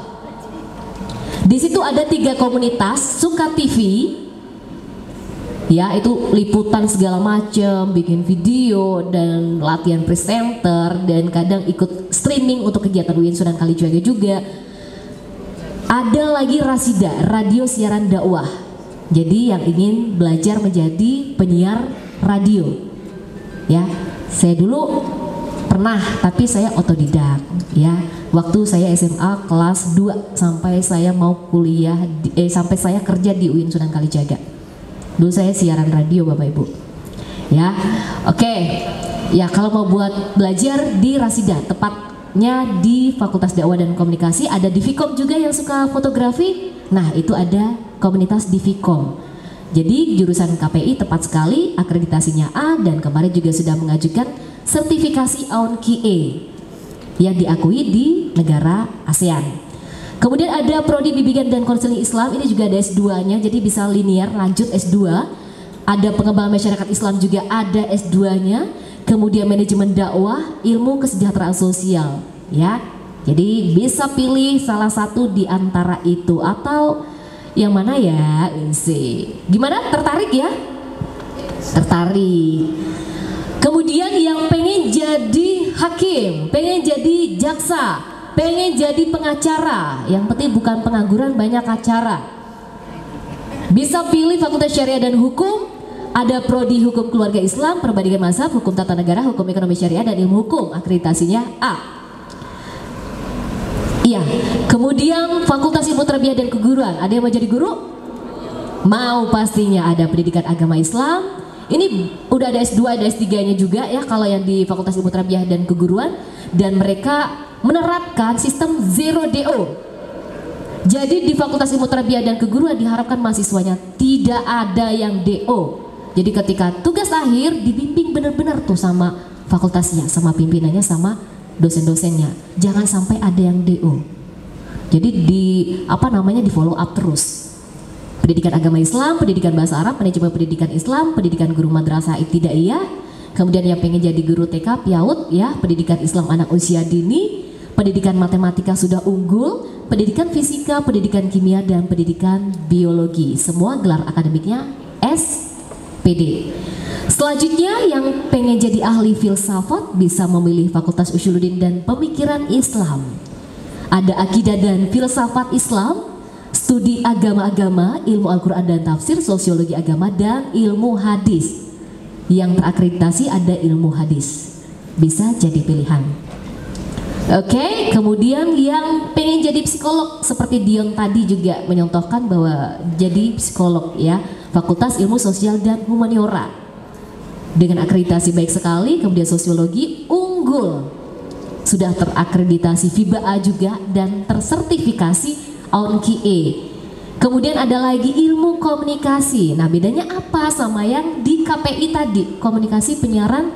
Di situ ada 3 komunitas, Suka TV, ya itu liputan segala macam, bikin video dan latihan presenter dan kadang ikut streaming untuk kegiatan UIN Sunan Kalijaga juga. Ada lagi Rasida, radio siaran dakwah. Jadi yang ingin belajar menjadi penyiar radio, ya saya dulu pernah, tapi saya otodidak, ya waktu saya SMA kelas 2 sampai saya mau kuliah, sampai saya kerja di UIN Sunan Kalijaga. Dulu saya siaran radio Bapak Ibu. Ya, oke. Ya, kalau mau buat belajar di Rasida, tepatnya di Fakultas Dakwah dan Komunikasi, ada di Vkom juga yang suka fotografi. Nah, itu ada komunitas di Vkom. Jadi jurusan KPI tepat sekali, akreditasinya A, dan kemarin juga sudah mengajukan sertifikasi AUN-QA yang diakui di negara ASEAN. Kemudian ada Prodi Bimbingan dan Konseling Islam, ini juga ada S2-nya, jadi bisa linear lanjut S2. Ada pengembangan masyarakat Islam juga ada S2-nya. Kemudian manajemen dakwah, ilmu kesejahteraan sosial, ya. Jadi bisa pilih salah satu di antara itu atau yang mana ya? Gimana? Tertarik ya? Tertarik. Kemudian yang pengen jadi hakim, pengen jadi jaksa, pengen jadi pengacara, yang penting bukan pengangguran, banyak acara. Bisa pilih Fakultas Syariah dan Hukum. Ada Prodi Hukum Keluarga Islam, Perbandingan Mazhab, Hukum Tata Negara, Hukum Ekonomi Syariah, dan Ilmu Hukum. Akreditasinya A. Iya. Kemudian Fakultas Ilmu Tarbiyah dan Keguruan. Ada yang mau jadi guru? Mau pastinya. Ada Pendidikan Agama Islam. Ini udah ada S2, ada S3-nya juga ya kalau yang di Fakultas Ilmu Tarbiyah dan Keguruan. Dan mereka menerapkan sistem zero DO. Jadi di Fakultas Ilmu Tarbiyah dan Keguruan diharapkan mahasiswanya tidak ada yang DO. Jadi ketika tugas akhir dibimbing benar-benar tuh sama fakultasnya, sama pimpinannya, sama dosen-dosennya. Jangan sampai ada yang DO. Jadi di di follow up terus. Pendidikan Agama Islam, Pendidikan Bahasa Arab, Manajemen Pendidikan Islam, Pendidikan Guru Madrasah Ibtidaiyah, kemudian yang pengen jadi guru TK PAUD ya, Pendidikan Islam anak usia dini, Pendidikan Matematika sudah unggul, Pendidikan Fisika, Pendidikan Kimia, dan Pendidikan Biologi. Semua gelar akademiknya SPD. Selanjutnya yang pengen jadi ahli filsafat bisa memilih Fakultas Usuluddin dan Pemikiran Islam. Ada Akidah dan Filsafat Islam, Studi Agama-Agama, Ilmu Al-Quran dan Tafsir, Sosiologi Agama, dan Ilmu Hadis. Yang terakreditasi ada Ilmu Hadis. Bisa jadi pilihan. Oke, kemudian yang pengen jadi psikolog seperti Dion tadi juga menyontohkan bahwa jadi psikolog ya, Fakultas Ilmu Sosial dan Humaniora dengan akreditasi baik sekali. Kemudian sosiologi unggul, sudah terakreditasi FIBA A juga dan tersertifikasi AUN-QA. Kemudian ada lagi ilmu komunikasi. Nah, bedanya apa sama yang di KPI tadi, komunikasi penyiaran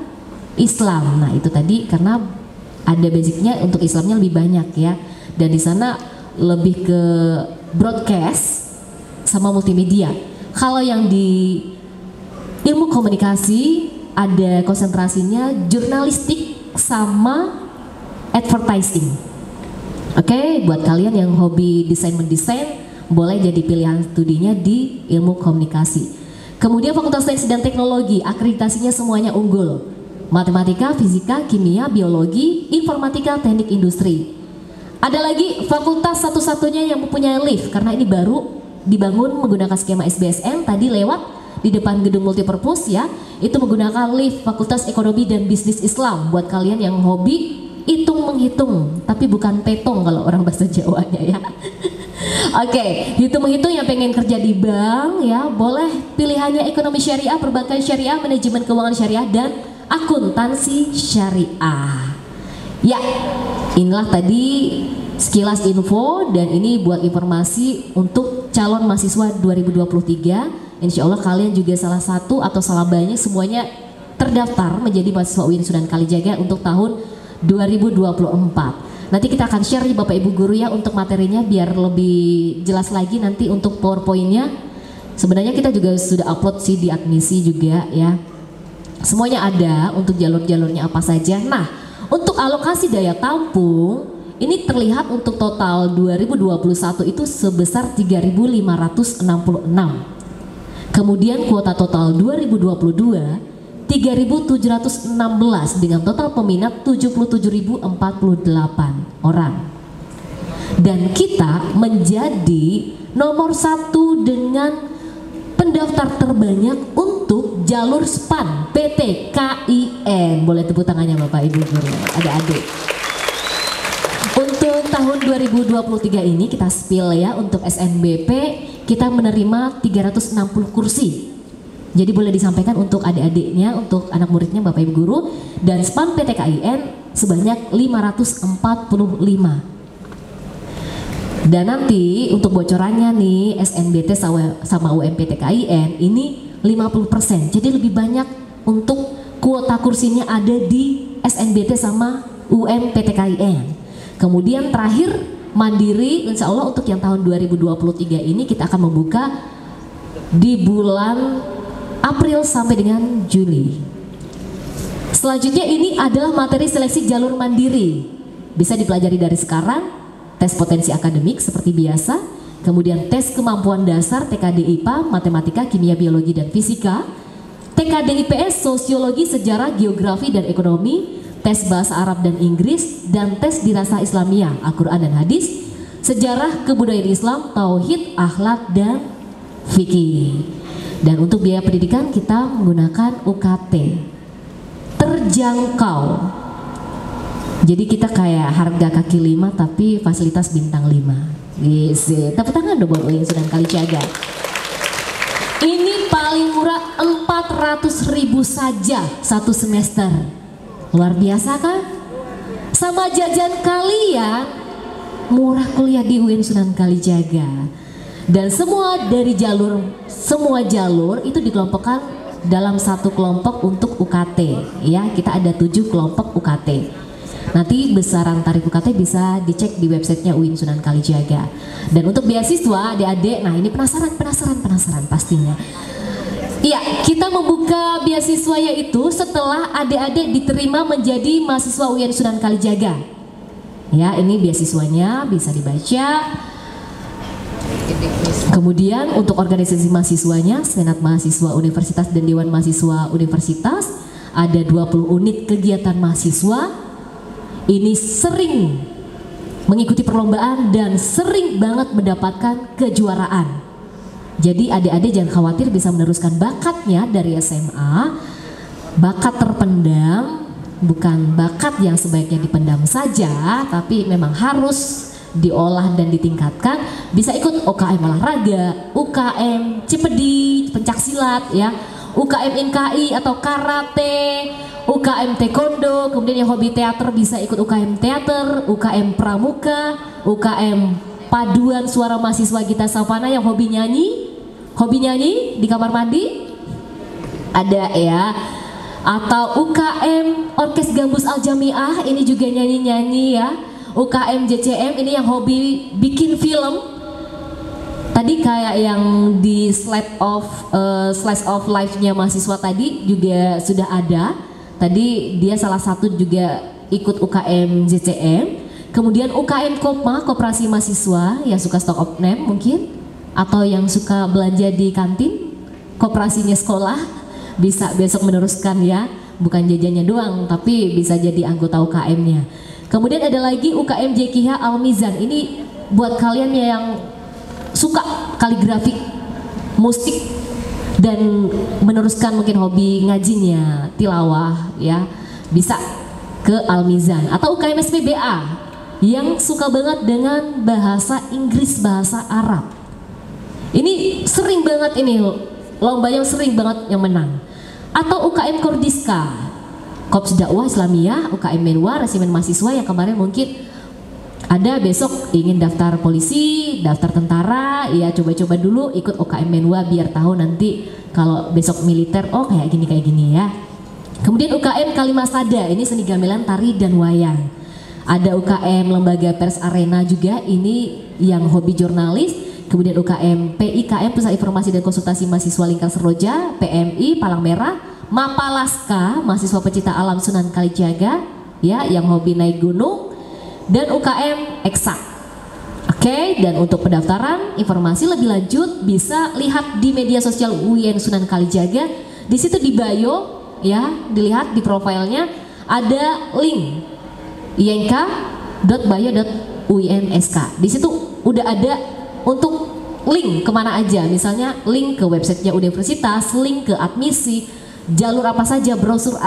Islam. Nah, itu tadi karena ada basicnya untuk Islamnya lebih banyak ya, dan di sana lebih ke broadcast sama multimedia. Kalau yang di ilmu komunikasi ada konsentrasinya jurnalistik sama advertising. Oke, buat kalian yang hobi desain mendesain boleh jadi pilihan studinya di ilmu komunikasi. Kemudian Fakultas Sains dan Teknologi akreditasinya semuanya unggul. Matematika, Fisika, Kimia, Biologi, Informatika, Teknik Industri. Ada lagi fakultas satu-satunya yang mempunyai lift karena ini baru dibangun menggunakan skema SBSN, tadi lewat di depan gedung multipurpose ya. Itu menggunakan lift Fakultas Ekonomi dan Bisnis Islam buat kalian yang hobi hitung-menghitung, tapi bukan petong kalau orang bahasa Jawanya ya. Oke, hitung-menghitung yang pengen kerja di bank ya, boleh pilihannya ekonomi syariah, perbankan syariah, manajemen keuangan syariah, dan akuntansi syariah. Ya, inilah tadi sekilas info, dan ini buat informasi untuk calon mahasiswa 2023. Insya Allah kalian juga salah satu atau salah banyak semuanya terdaftar menjadi mahasiswa UIN Sunan Kalijaga untuk tahun 2024. Nanti kita akan share nih Bapak Ibu Guru ya untuk materinya biar lebih jelas lagi nanti untuk PowerPoint-nya. Sebenarnya kita juga sudah upload sih di admisi juga ya. Semuanya ada untuk jalur-jalurnya apa saja. Nah, untuk alokasi daya tampung ini terlihat untuk total 2021 itu sebesar 3.566. Kemudian kuota total 2022 3.716 dengan total peminat 77.048 orang. Dan kita menjadi nomor 1 dengan pendaftar terbanyak untuk jalur SPAN PT KIN. Boleh tepuk tangannya Bapak Ibu Guru, adik-adik. Untuk tahun 2023 ini kita spill ya, untuk SNBP kita menerima 360 kursi. Jadi boleh disampaikan untuk adik-adiknya, untuk anak muridnya, Bapak Ibu Guru, dan SPAN PTKIN sebanyak 545. Dan nanti untuk bocorannya nih SNBT sama UMPTKIN ini 50%. Jadi lebih banyak untuk kuota kursinya ada di SNBT sama UMPTKIN. Kemudian terakhir Mandiri, insya Allah untuk yang tahun 2023 ini kita akan membuka di bulan April sampai dengan Juli. Selanjutnya ini adalah materi seleksi jalur mandiri. Bisa dipelajari dari sekarang. Tes potensi akademik seperti biasa, kemudian tes kemampuan dasar TKD IPA, matematika, kimia, biologi, dan fisika, TKD IPS, sosiologi, sejarah, geografi, dan ekonomi, tes bahasa Arab dan Inggris, dan tes dirasah Islamiyah, Al-Quran dan Hadis, sejarah kebudayaan Islam, tauhid, akhlak, dan fikih. Dan untuk biaya pendidikan kita menggunakan UKT terjangkau. Jadi kita kayak harga kaki 5 tapi fasilitas bintang 5. Yes, tepuk tangan dong buat UIN Sunan Kalijaga. Ini paling murah 400.000 saja satu semester. Luar biasa kan? Sama jajan kalian murah kuliah di UIN Sunan Kalijaga. Dan semua dari semua jalur itu dikelompokkan dalam satu kelompok untuk UKT. Ya, kita ada 7 kelompok UKT. Nanti besaran tarif UKT bisa dicek di websitenya UIN Sunan Kalijaga. Dan untuk beasiswa adik-adik, nah ini penasaran pastinya. Iya, kita membuka beasiswa yaitu setelah adik-adik diterima menjadi mahasiswa UIN Sunan Kalijaga. Ya, ini beasiswanya bisa dibaca. Kemudian untuk organisasi mahasiswanya, Senat Mahasiswa Universitas dan Dewan Mahasiswa Universitas, ada 20 unit kegiatan mahasiswa. Ini sering mengikuti perlombaan dan sering banget mendapatkan kejuaraan. Jadi adik-adik jangan khawatir, bisa meneruskan bakatnya dari SMA. Bakat terpendam, bukan bakat yang sebaiknya dipendam saja, tapi memang harus diolah dan ditingkatkan. Bisa ikut UKM olahraga, UKM Cipedi, pencaksilat ya, UKM NKI atau karate, UKM taekwondo, kemudian yang hobi teater bisa ikut UKM teater, UKM pramuka, UKM paduan suara mahasiswa Gita Savana yang hobi nyanyi di kamar mandi ada ya, atau UKM Orkes Gambus Al Jamiah, ini juga nyanyi-nyanyi ya, UKM JCM ini yang hobi bikin film. Tadi kayak yang di slice of life-nya mahasiswa tadi juga sudah ada. Tadi dia salah satu juga ikut UKM JCM. Kemudian UKM Kopma, Koperasi Mahasiswa yang suka stock of name mungkin, atau yang suka belanja di kantin, koperasinya sekolah, bisa besok meneruskan ya, bukan jajannya doang, tapi bisa jadi anggota UKM-nya. Kemudian ada lagi UKM JKH Al-Mizan, ini buat kalian yang suka kaligrafi, musik, dan meneruskan mungkin hobi ngajinya, tilawah ya, bisa ke Al-Mizan. Atau UKM SPBA yang suka banget dengan bahasa Inggris, bahasa Arab. Ini sering banget, ini lombanya sering banget yang menang. Atau UKM Kordiska, Korps Dakwah Islamiyah, UKM Menwa, Resimen Mahasiswa yang kemarin mungkin ada besok ingin daftar polisi, daftar tentara, ya coba-coba dulu ikut UKM Menwa biar tahu nanti kalau besok militer, oh kayak gini ya. Kemudian UKM Kalimasada, ini seni gamelan, tari, dan wayang. Ada UKM Lembaga Pers Arena juga, ini yang hobi jurnalis. Kemudian UKM PIKM, Pusat Informasi dan Konsultasi Mahasiswa Lingkar Seroja, PMI Palang Merah, Mapalaska, mahasiswa pecinta alam Sunan Kalijaga, ya yang hobi naik gunung. Dan UKM Eksak. Oke, dan untuk pendaftaran informasi lebih lanjut bisa lihat di media sosial UIN Sunan Kalijaga. Di situ di bio ya, dilihat di profilnya ada link ink.bio.uinsk. Di situ udah ada untuk link kemana aja, misalnya link ke websitenya universitas, link ke admisi, jalur apa saja, brosur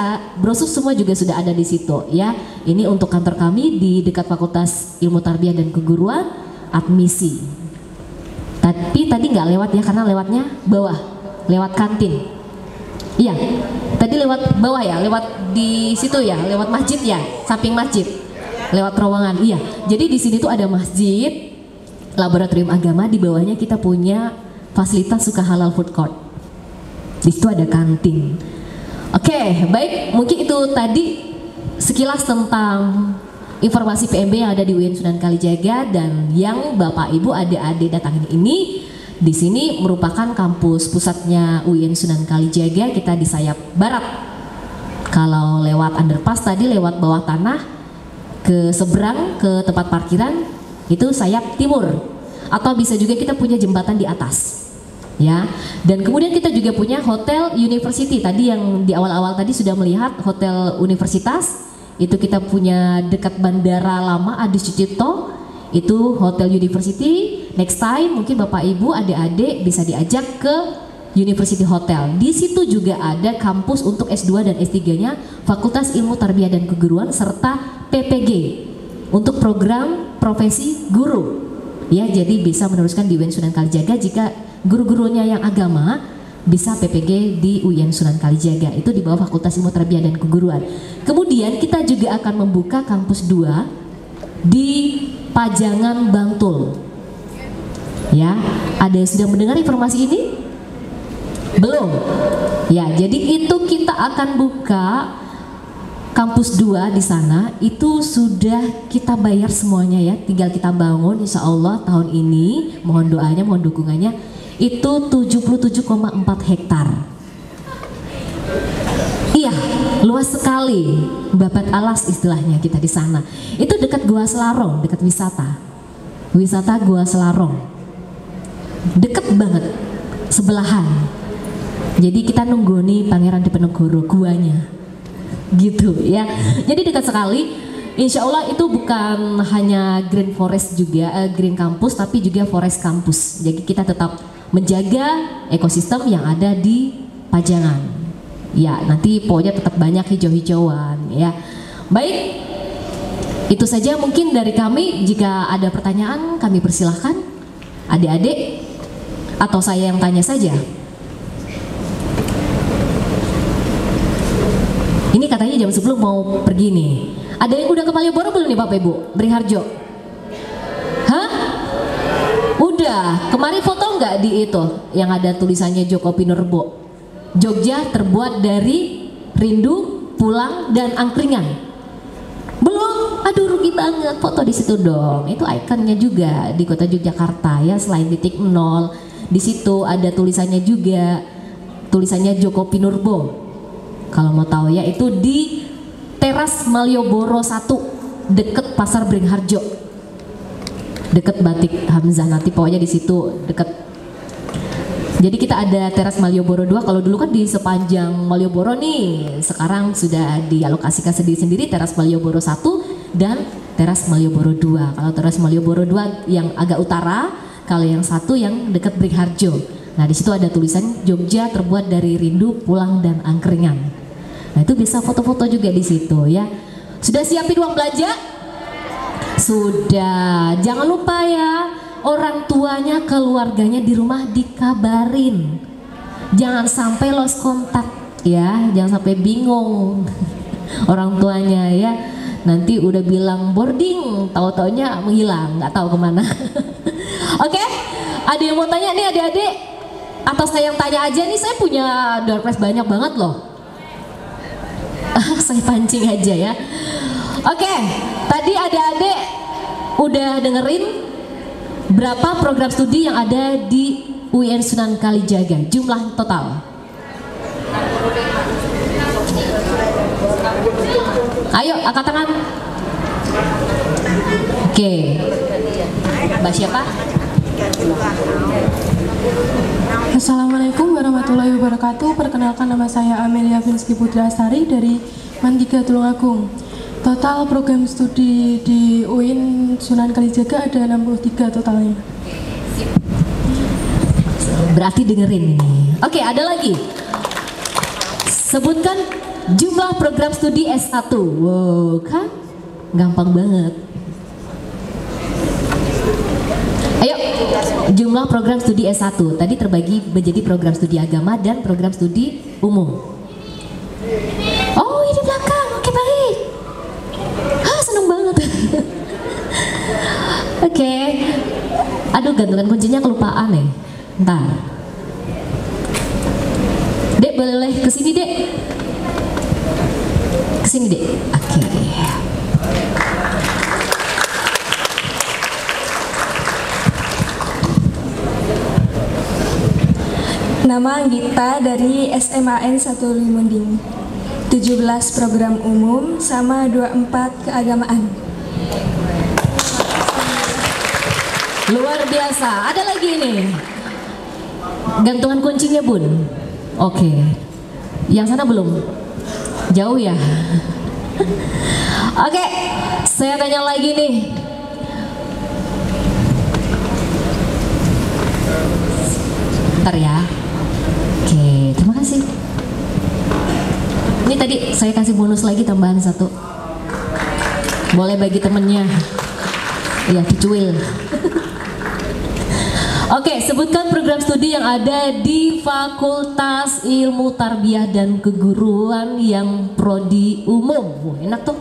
semua juga sudah ada di situ ya. Ini untuk kantor kami di dekat Fakultas Ilmu Tarbiyah dan Keguruan, admisi. Tapi tadi nggak lewat ya, karena lewatnya bawah, lewat kantin Iya, tadi lewat bawah ya, lewat di situ ya, lewat masjid ya, samping masjid, lewat terowongan. Iya, jadi di sini tuh ada masjid, laboratorium agama, di bawahnya kita punya fasilitas suka halal food court. Di situ ada kantin. Oke, baik, mungkin itu tadi sekilas tentang informasi PMB yang ada di UIN Sunan Kalijaga, dan yang Bapak Ibu adik-adik datangin ini di sini merupakan kampus pusatnya UIN Sunan Kalijaga. Kita di sayap barat. Kalau lewat underpass tadi lewat bawah tanah ke seberang ke tempat parkiran itu sayap timur, atau bisa juga kita punya jembatan di atas. Ya, dan kemudian kita juga punya hotel university. Tadi yang di awal-awal tadi sudah melihat hotel universitas, itu kita punya dekat bandara lama Adi Sucipto, itu hotel university. Next time mungkin Bapak Ibu adik-adik bisa diajak ke University Hotel. Di situ juga ada kampus untuk S2 dan S3-nya Fakultas Ilmu Tarbiyah dan Keguruan serta PPG untuk program profesi guru. Ya, jadi bisa meneruskan di UIN Sunan Kalijaga. Jika guru-gurunya yang agama bisa PPG di UIN Sunan Kalijaga, itu di bawah Fakultas Ilmu Tarbiyah dan Keguruan. Kemudian kita juga akan membuka kampus 2 di Pajangan, Bantul. Ya, ada yang sudah mendengar informasi ini? Belum? Ya, jadi itu kita akan buka kampus 2 di sana, itu sudah kita bayar semuanya ya, tinggal kita bangun insya Allah tahun ini. Mohon doanya, mohon dukungannya. Itu 77,4 hektar. Iya, luas sekali, babat alas istilahnya kita di sana. Itu dekat Gua Selarong, dekat wisata Gua Selarong, deket banget, sebelahan. Jadi kita nunggu nih Pangeran Diponegoro guanya, gitu ya. Jadi dekat sekali. Insya Allah itu bukan hanya green forest juga, green campus, tapi juga forest campus. Jadi kita tetap menjaga ekosistem yang ada di Pajangan. Ya, nanti pokoknya tetap banyak hijau-hijauan ya. Baik, itu saja mungkin dari kami. Jika ada pertanyaan kami persilahkan adik-adik, atau saya yang tanya saja. Ini katanya jam 10 mau pergi nih. Ada yang udah ke Malioboro belum nih Bapak Ibu? Beringharjo? Hah? Udah. Kemarin foto nggak di itu yang ada tulisannya Joko Pinurbo? Jogja terbuat dari rindu, pulang, dan angkringan. Belum? Aduh rugi banget, foto di situ dong. Itu ikonnya juga di kota Yogyakarta ya. Selain titik 0, di situ ada tulisannya juga, tulisannya Joko Pinurbo. Kalau mau tahu ya, itu di teras Malioboro 1 deket Pasar Beringharjo, deket Batik Hamzah. Nanti pokoknya di situ deket. Jadi kita ada teras Malioboro 2. Kalau dulu kan di sepanjang Malioboro nih, sekarang sudah dialokasikan sendiri-sendiri teras Malioboro 1 dan teras Malioboro 2. Kalau teras Malioboro 2 yang agak utara, kalau yang satu yang dekat Beringharjo. Nah, di situ ada tulisan Jogja terbuat dari rindu, pulang, dan angkringan. Nah, itu bisa foto-foto juga di situ ya. Sudah siapin uang belanja? Sudah. Jangan lupa ya, orang tuanya, keluarganya di rumah dikabarin. Jangan sampai lost kontak ya, jangan sampai bingung orang tuanya ya. Nanti udah bilang boarding, tahu-taunya menghilang, nggak tahu kemana. Oke, ada yang mau tanya nih adik-adik? Atau saya yang tanya aja nih, saya punya door prize banyak banget loh. Saya pancing aja ya. Oke, tadi adik-adik udah dengerin berapa program studi yang ada di UIN Sunan Kalijaga, jumlah total? Ayo, angkat tangan. Oke, Mbak siapa? Assalamualaikum warahmatullahi wabarakatuh. Perkenalkan, nama saya Amelia Vinski Putra Astari dari Mandika Tulungagung. Total program studi di UIN Sunan Kalijaga ada 63 totalnya. Berarti dengerin ini. Oke, ada lagi. Sebutkan jumlah program studi S1. Wow, kan? Gampang banget. Ayo, jumlah Jumlah program studi S1 tadi terbagi menjadi program studi agama dan program studi umum. Oh, ini belakang. Oke, baik. Seneng banget. Oke. Aduh, gantungan kuncinya kelupaan ya. Ntar. Dek, boleh kesini, Dek. Kesini, Dek. Oke. Nama Anggita dari SMAN 1 Limunding. 17 program umum sama 24 keagamaan. Luar biasa. Ada lagi nih. Gantungan kuncinya, Bun. Oke. Yang sana belum? Jauh ya? Oke, saya tanya lagi nih. Bentar ya. Oke, terima kasih. Ini tadi saya kasih bonus lagi tambahan 1. Boleh bagi temennya. Iya, dicuil. Oke, sebutkan program studi yang ada di Fakultas Ilmu Tarbiyah dan Keguruan yang prodi umum. Enak tuh.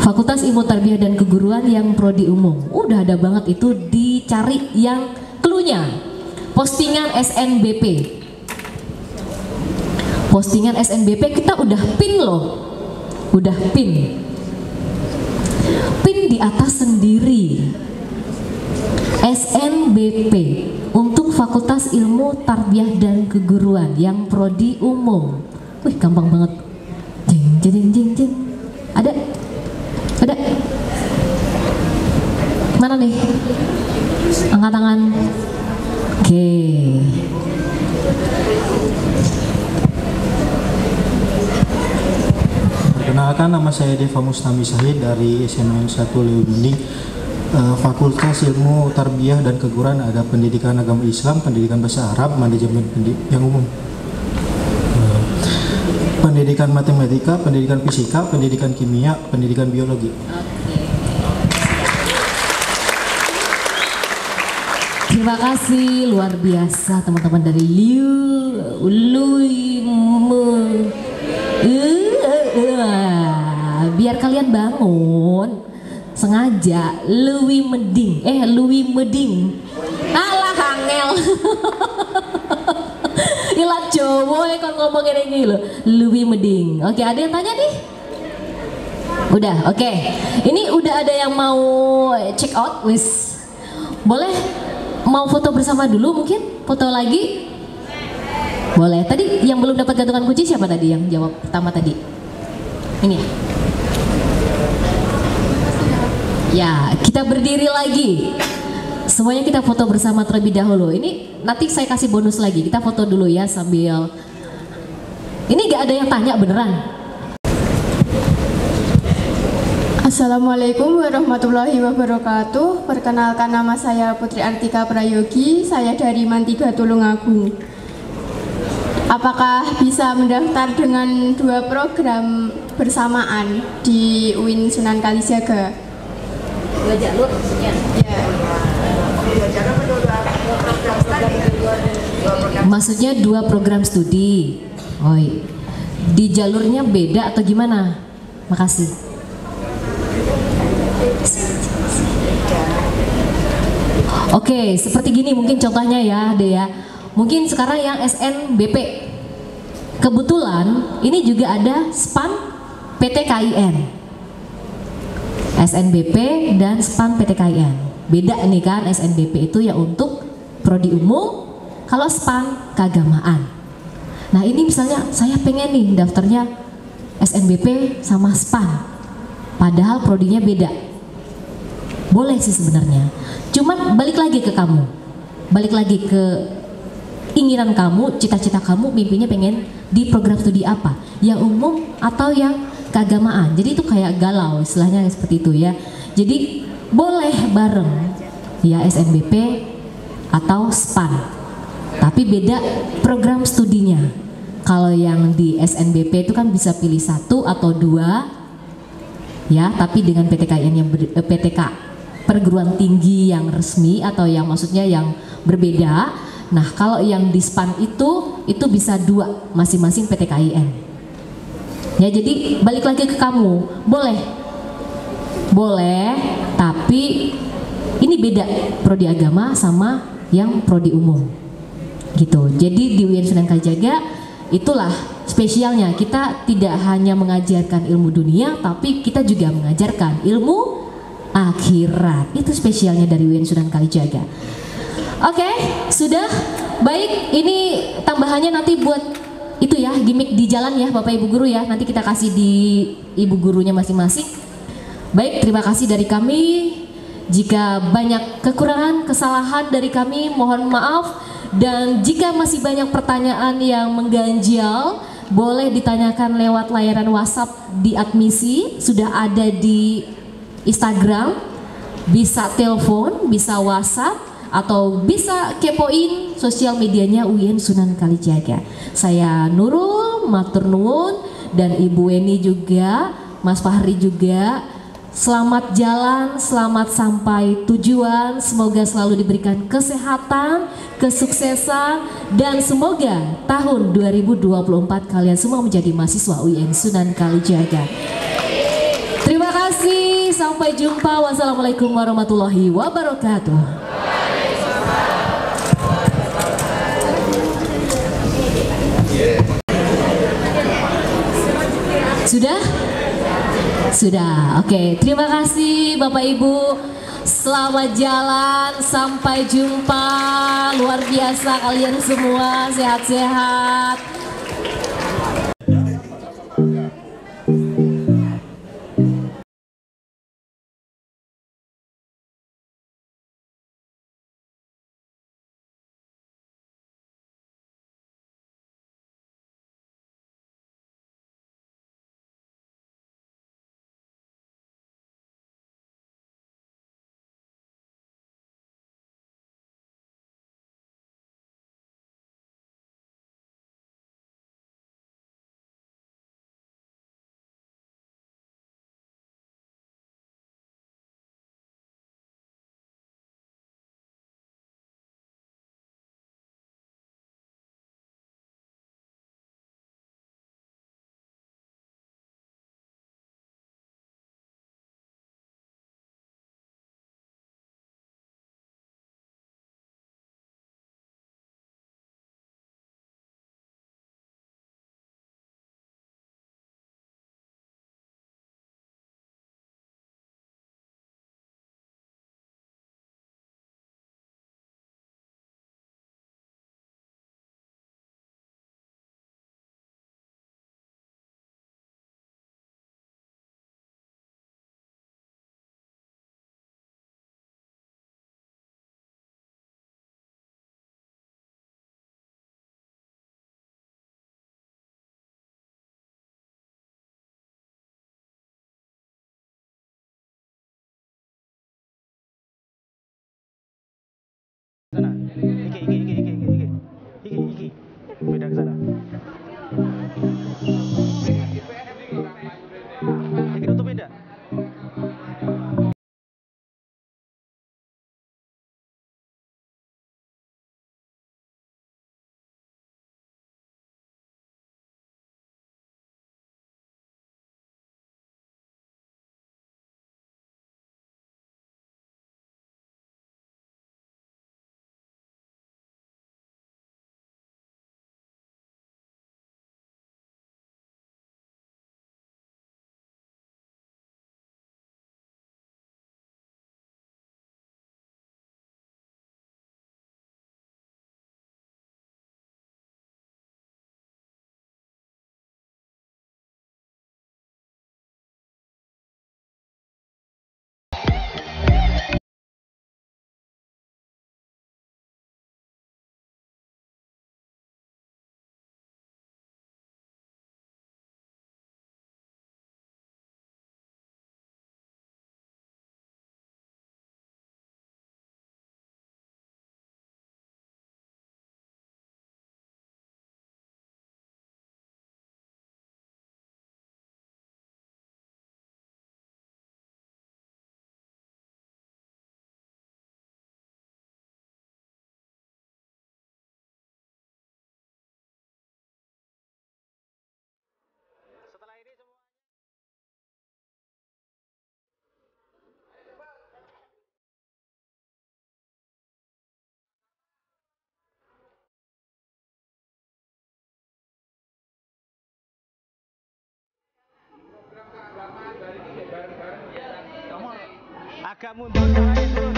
Fakultas Ilmu Tarbiyah dan Keguruan yang prodi umum. Udah ada banget itu, dicari yang cluenya. Postingan SNBP. Postingan SNBP kita udah pin loh. Udah pin. Pin di atas sendiri. SNBP untuk Fakultas Ilmu Tarbiyah dan Keguruan yang prodi umum. Wih, gampang banget. Jeng jeng jeng jeng. Ada? Ada? Mana nih? Angkat tangan. Oke. Perkenalkan, nama saya Deva Mustami Sahid dari SMAN 1 Limunding. Fakultas Ilmu Tarbiyah dan Keguruan ada pendidikan agama Islam, pendidikan bahasa Arab, manajemen yang umum, pendidikan matematika, pendidikan fisika, pendidikan kimia, pendidikan biologi. Terima kasih, luar biasa teman-teman dari biar kalian bangun sengaja Lui Meding. Alah angel. Ilat Jawa ya kan ngomong ini loh. Lui Meding. Oke, ada yang tanya nih? Udah, oke. Ini udah ada yang mau check out, wis. Boleh mau foto bersama dulu mungkin? Foto lagi? Boleh. Tadi yang belum dapat gantungan kunci siapa tadi yang jawab pertama tadi? Ini ya? Ya, kita berdiri lagi. Semuanya kita foto bersama terlebih dahulu. Ini nanti saya kasih bonus lagi. Kita foto dulu ya sambil. Ini gak ada yang tanya beneran. Assalamualaikum warahmatullahi wabarakatuh. Perkenalkan, nama saya Putri Artika Prayogi. Saya dari Mantiga Tulungagung. Apakah bisa mendaftar dengan 2 program bersamaan di UIN Sunan Kalijaga? 2 jalur maksudnya? Ya. Maksudnya 2 program studi. Oh, di jalurnya beda atau gimana? Makasih. Oke, seperti gini mungkin contohnya ya, Dea. Mungkin sekarang yang SNBP. Kebetulan ini juga ada SPAN PTKIN. SNBP dan SPAN PTKIN. Beda nih kan, SNBP itu ya untuk prodi umum, kalau SPAN keagamaan. Nah, ini misalnya saya pengen nih daftarnya SNBP sama SPAN. Padahal prodinya beda. Boleh sih sebenarnya. Cuman balik lagi ke kamu. Balik lagi ke keinginan kamu, cita-cita kamu, mimpinya pengen di program studi apa? Yang umum atau yang keagamaan? Jadi itu kayak galau, istilahnya seperti itu ya. Jadi boleh bareng ya SNBP atau SPAN. Tapi beda program studinya. Kalau yang di SNBP itu kan bisa pilih 1 atau 2 ya, tapi dengan PTKIN yang PTK perguruan tinggi yang resmi atau yang maksudnya yang berbeda. Nah, kalau yang di SPAN itu bisa 2 masing-masing PTKIN. Ya, jadi balik lagi ke kamu, boleh, tapi ini beda prodi agama sama yang prodi umum, gitu. Jadi di UIN Sunan Kalijaga itulah spesialnya, kita tidak hanya mengajarkan ilmu dunia, tapi kita juga mengajarkan ilmu akhirat. Itu spesialnya dari UIN Sunan Kalijaga. Oke, sudah baik. Ini tambahannya nanti buat itu ya, gimmick di jalan ya Bapak Ibu Guru ya. Nanti kita kasih di Ibu Gurunya masing-masing. Baik, terima kasih dari kami. Jika banyak kekurangan, kesalahan dari kami, mohon maaf. Dan jika masih banyak pertanyaan yang mengganjal, boleh ditanyakan lewat layanan WhatsApp di admisi, sudah ada di Instagram, bisa telepon, bisa WhatsApp, atau bisa kepoin sosial medianya UIN Sunan Kalijaga. Saya Nurul, matur nuwun, dan Ibu Weni juga, Mas Fahri juga. Selamat jalan, selamat sampai tujuan. Semoga selalu diberikan kesehatan, kesuksesan, dan semoga tahun 2024 kalian semua menjadi mahasiswa UIN Sunan Kalijaga. Terima kasih, sampai jumpa. Wassalamualaikum warahmatullahi wabarakatuh. Sudah? Sudah, oke. Terima kasih Bapak Ibu. Selamat jalan, sampai jumpa. Luar biasa kalian semua, sehat-sehat. agak mundur karena itu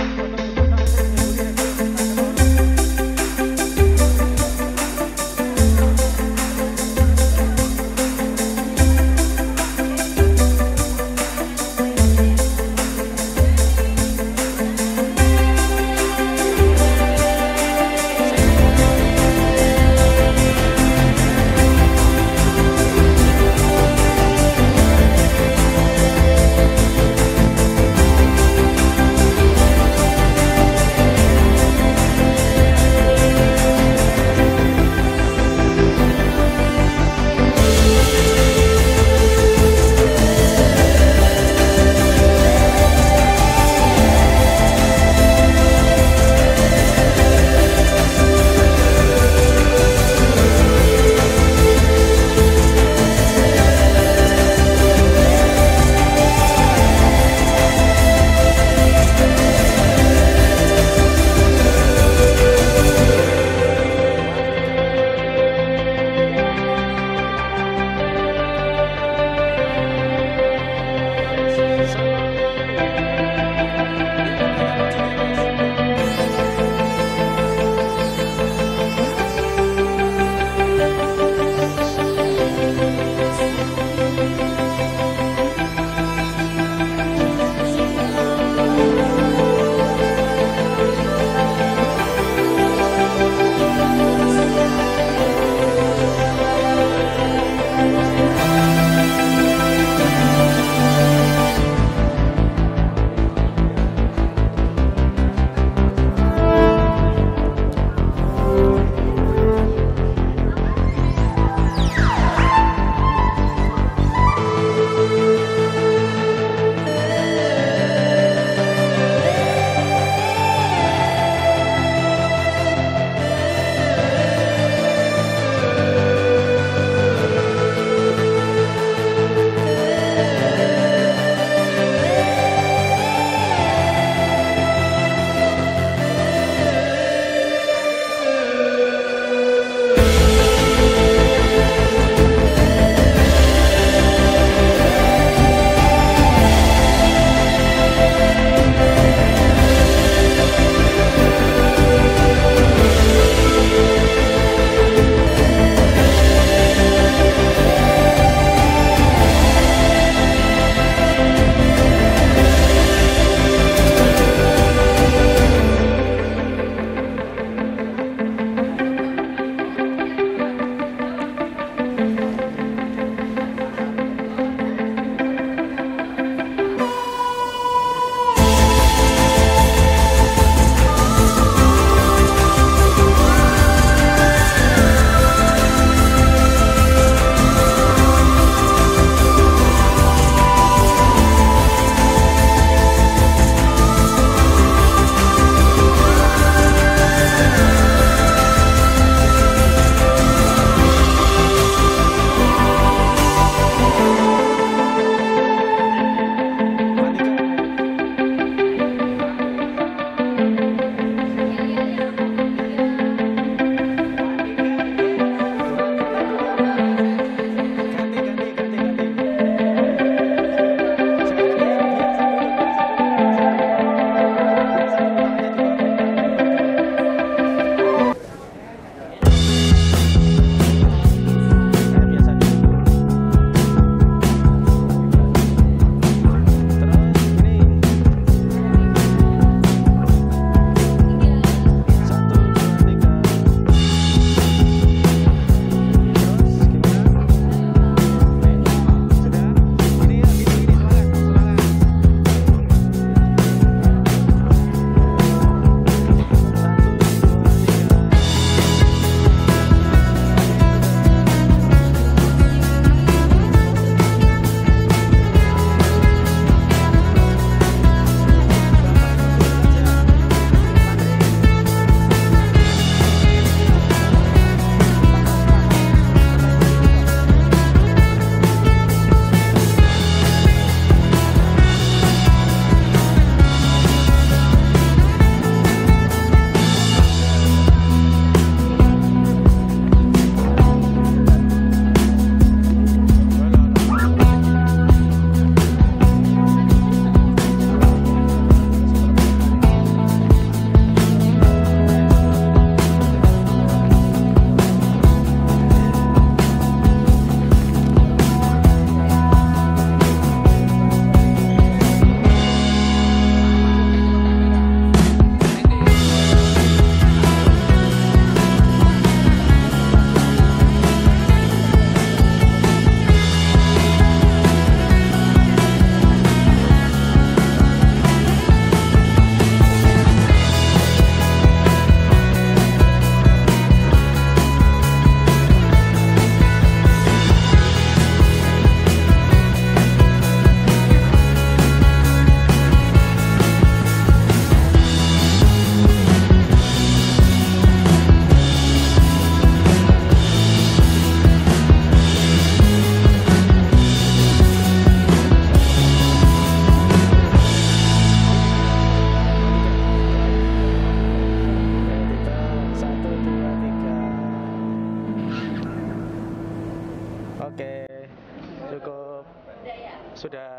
sudah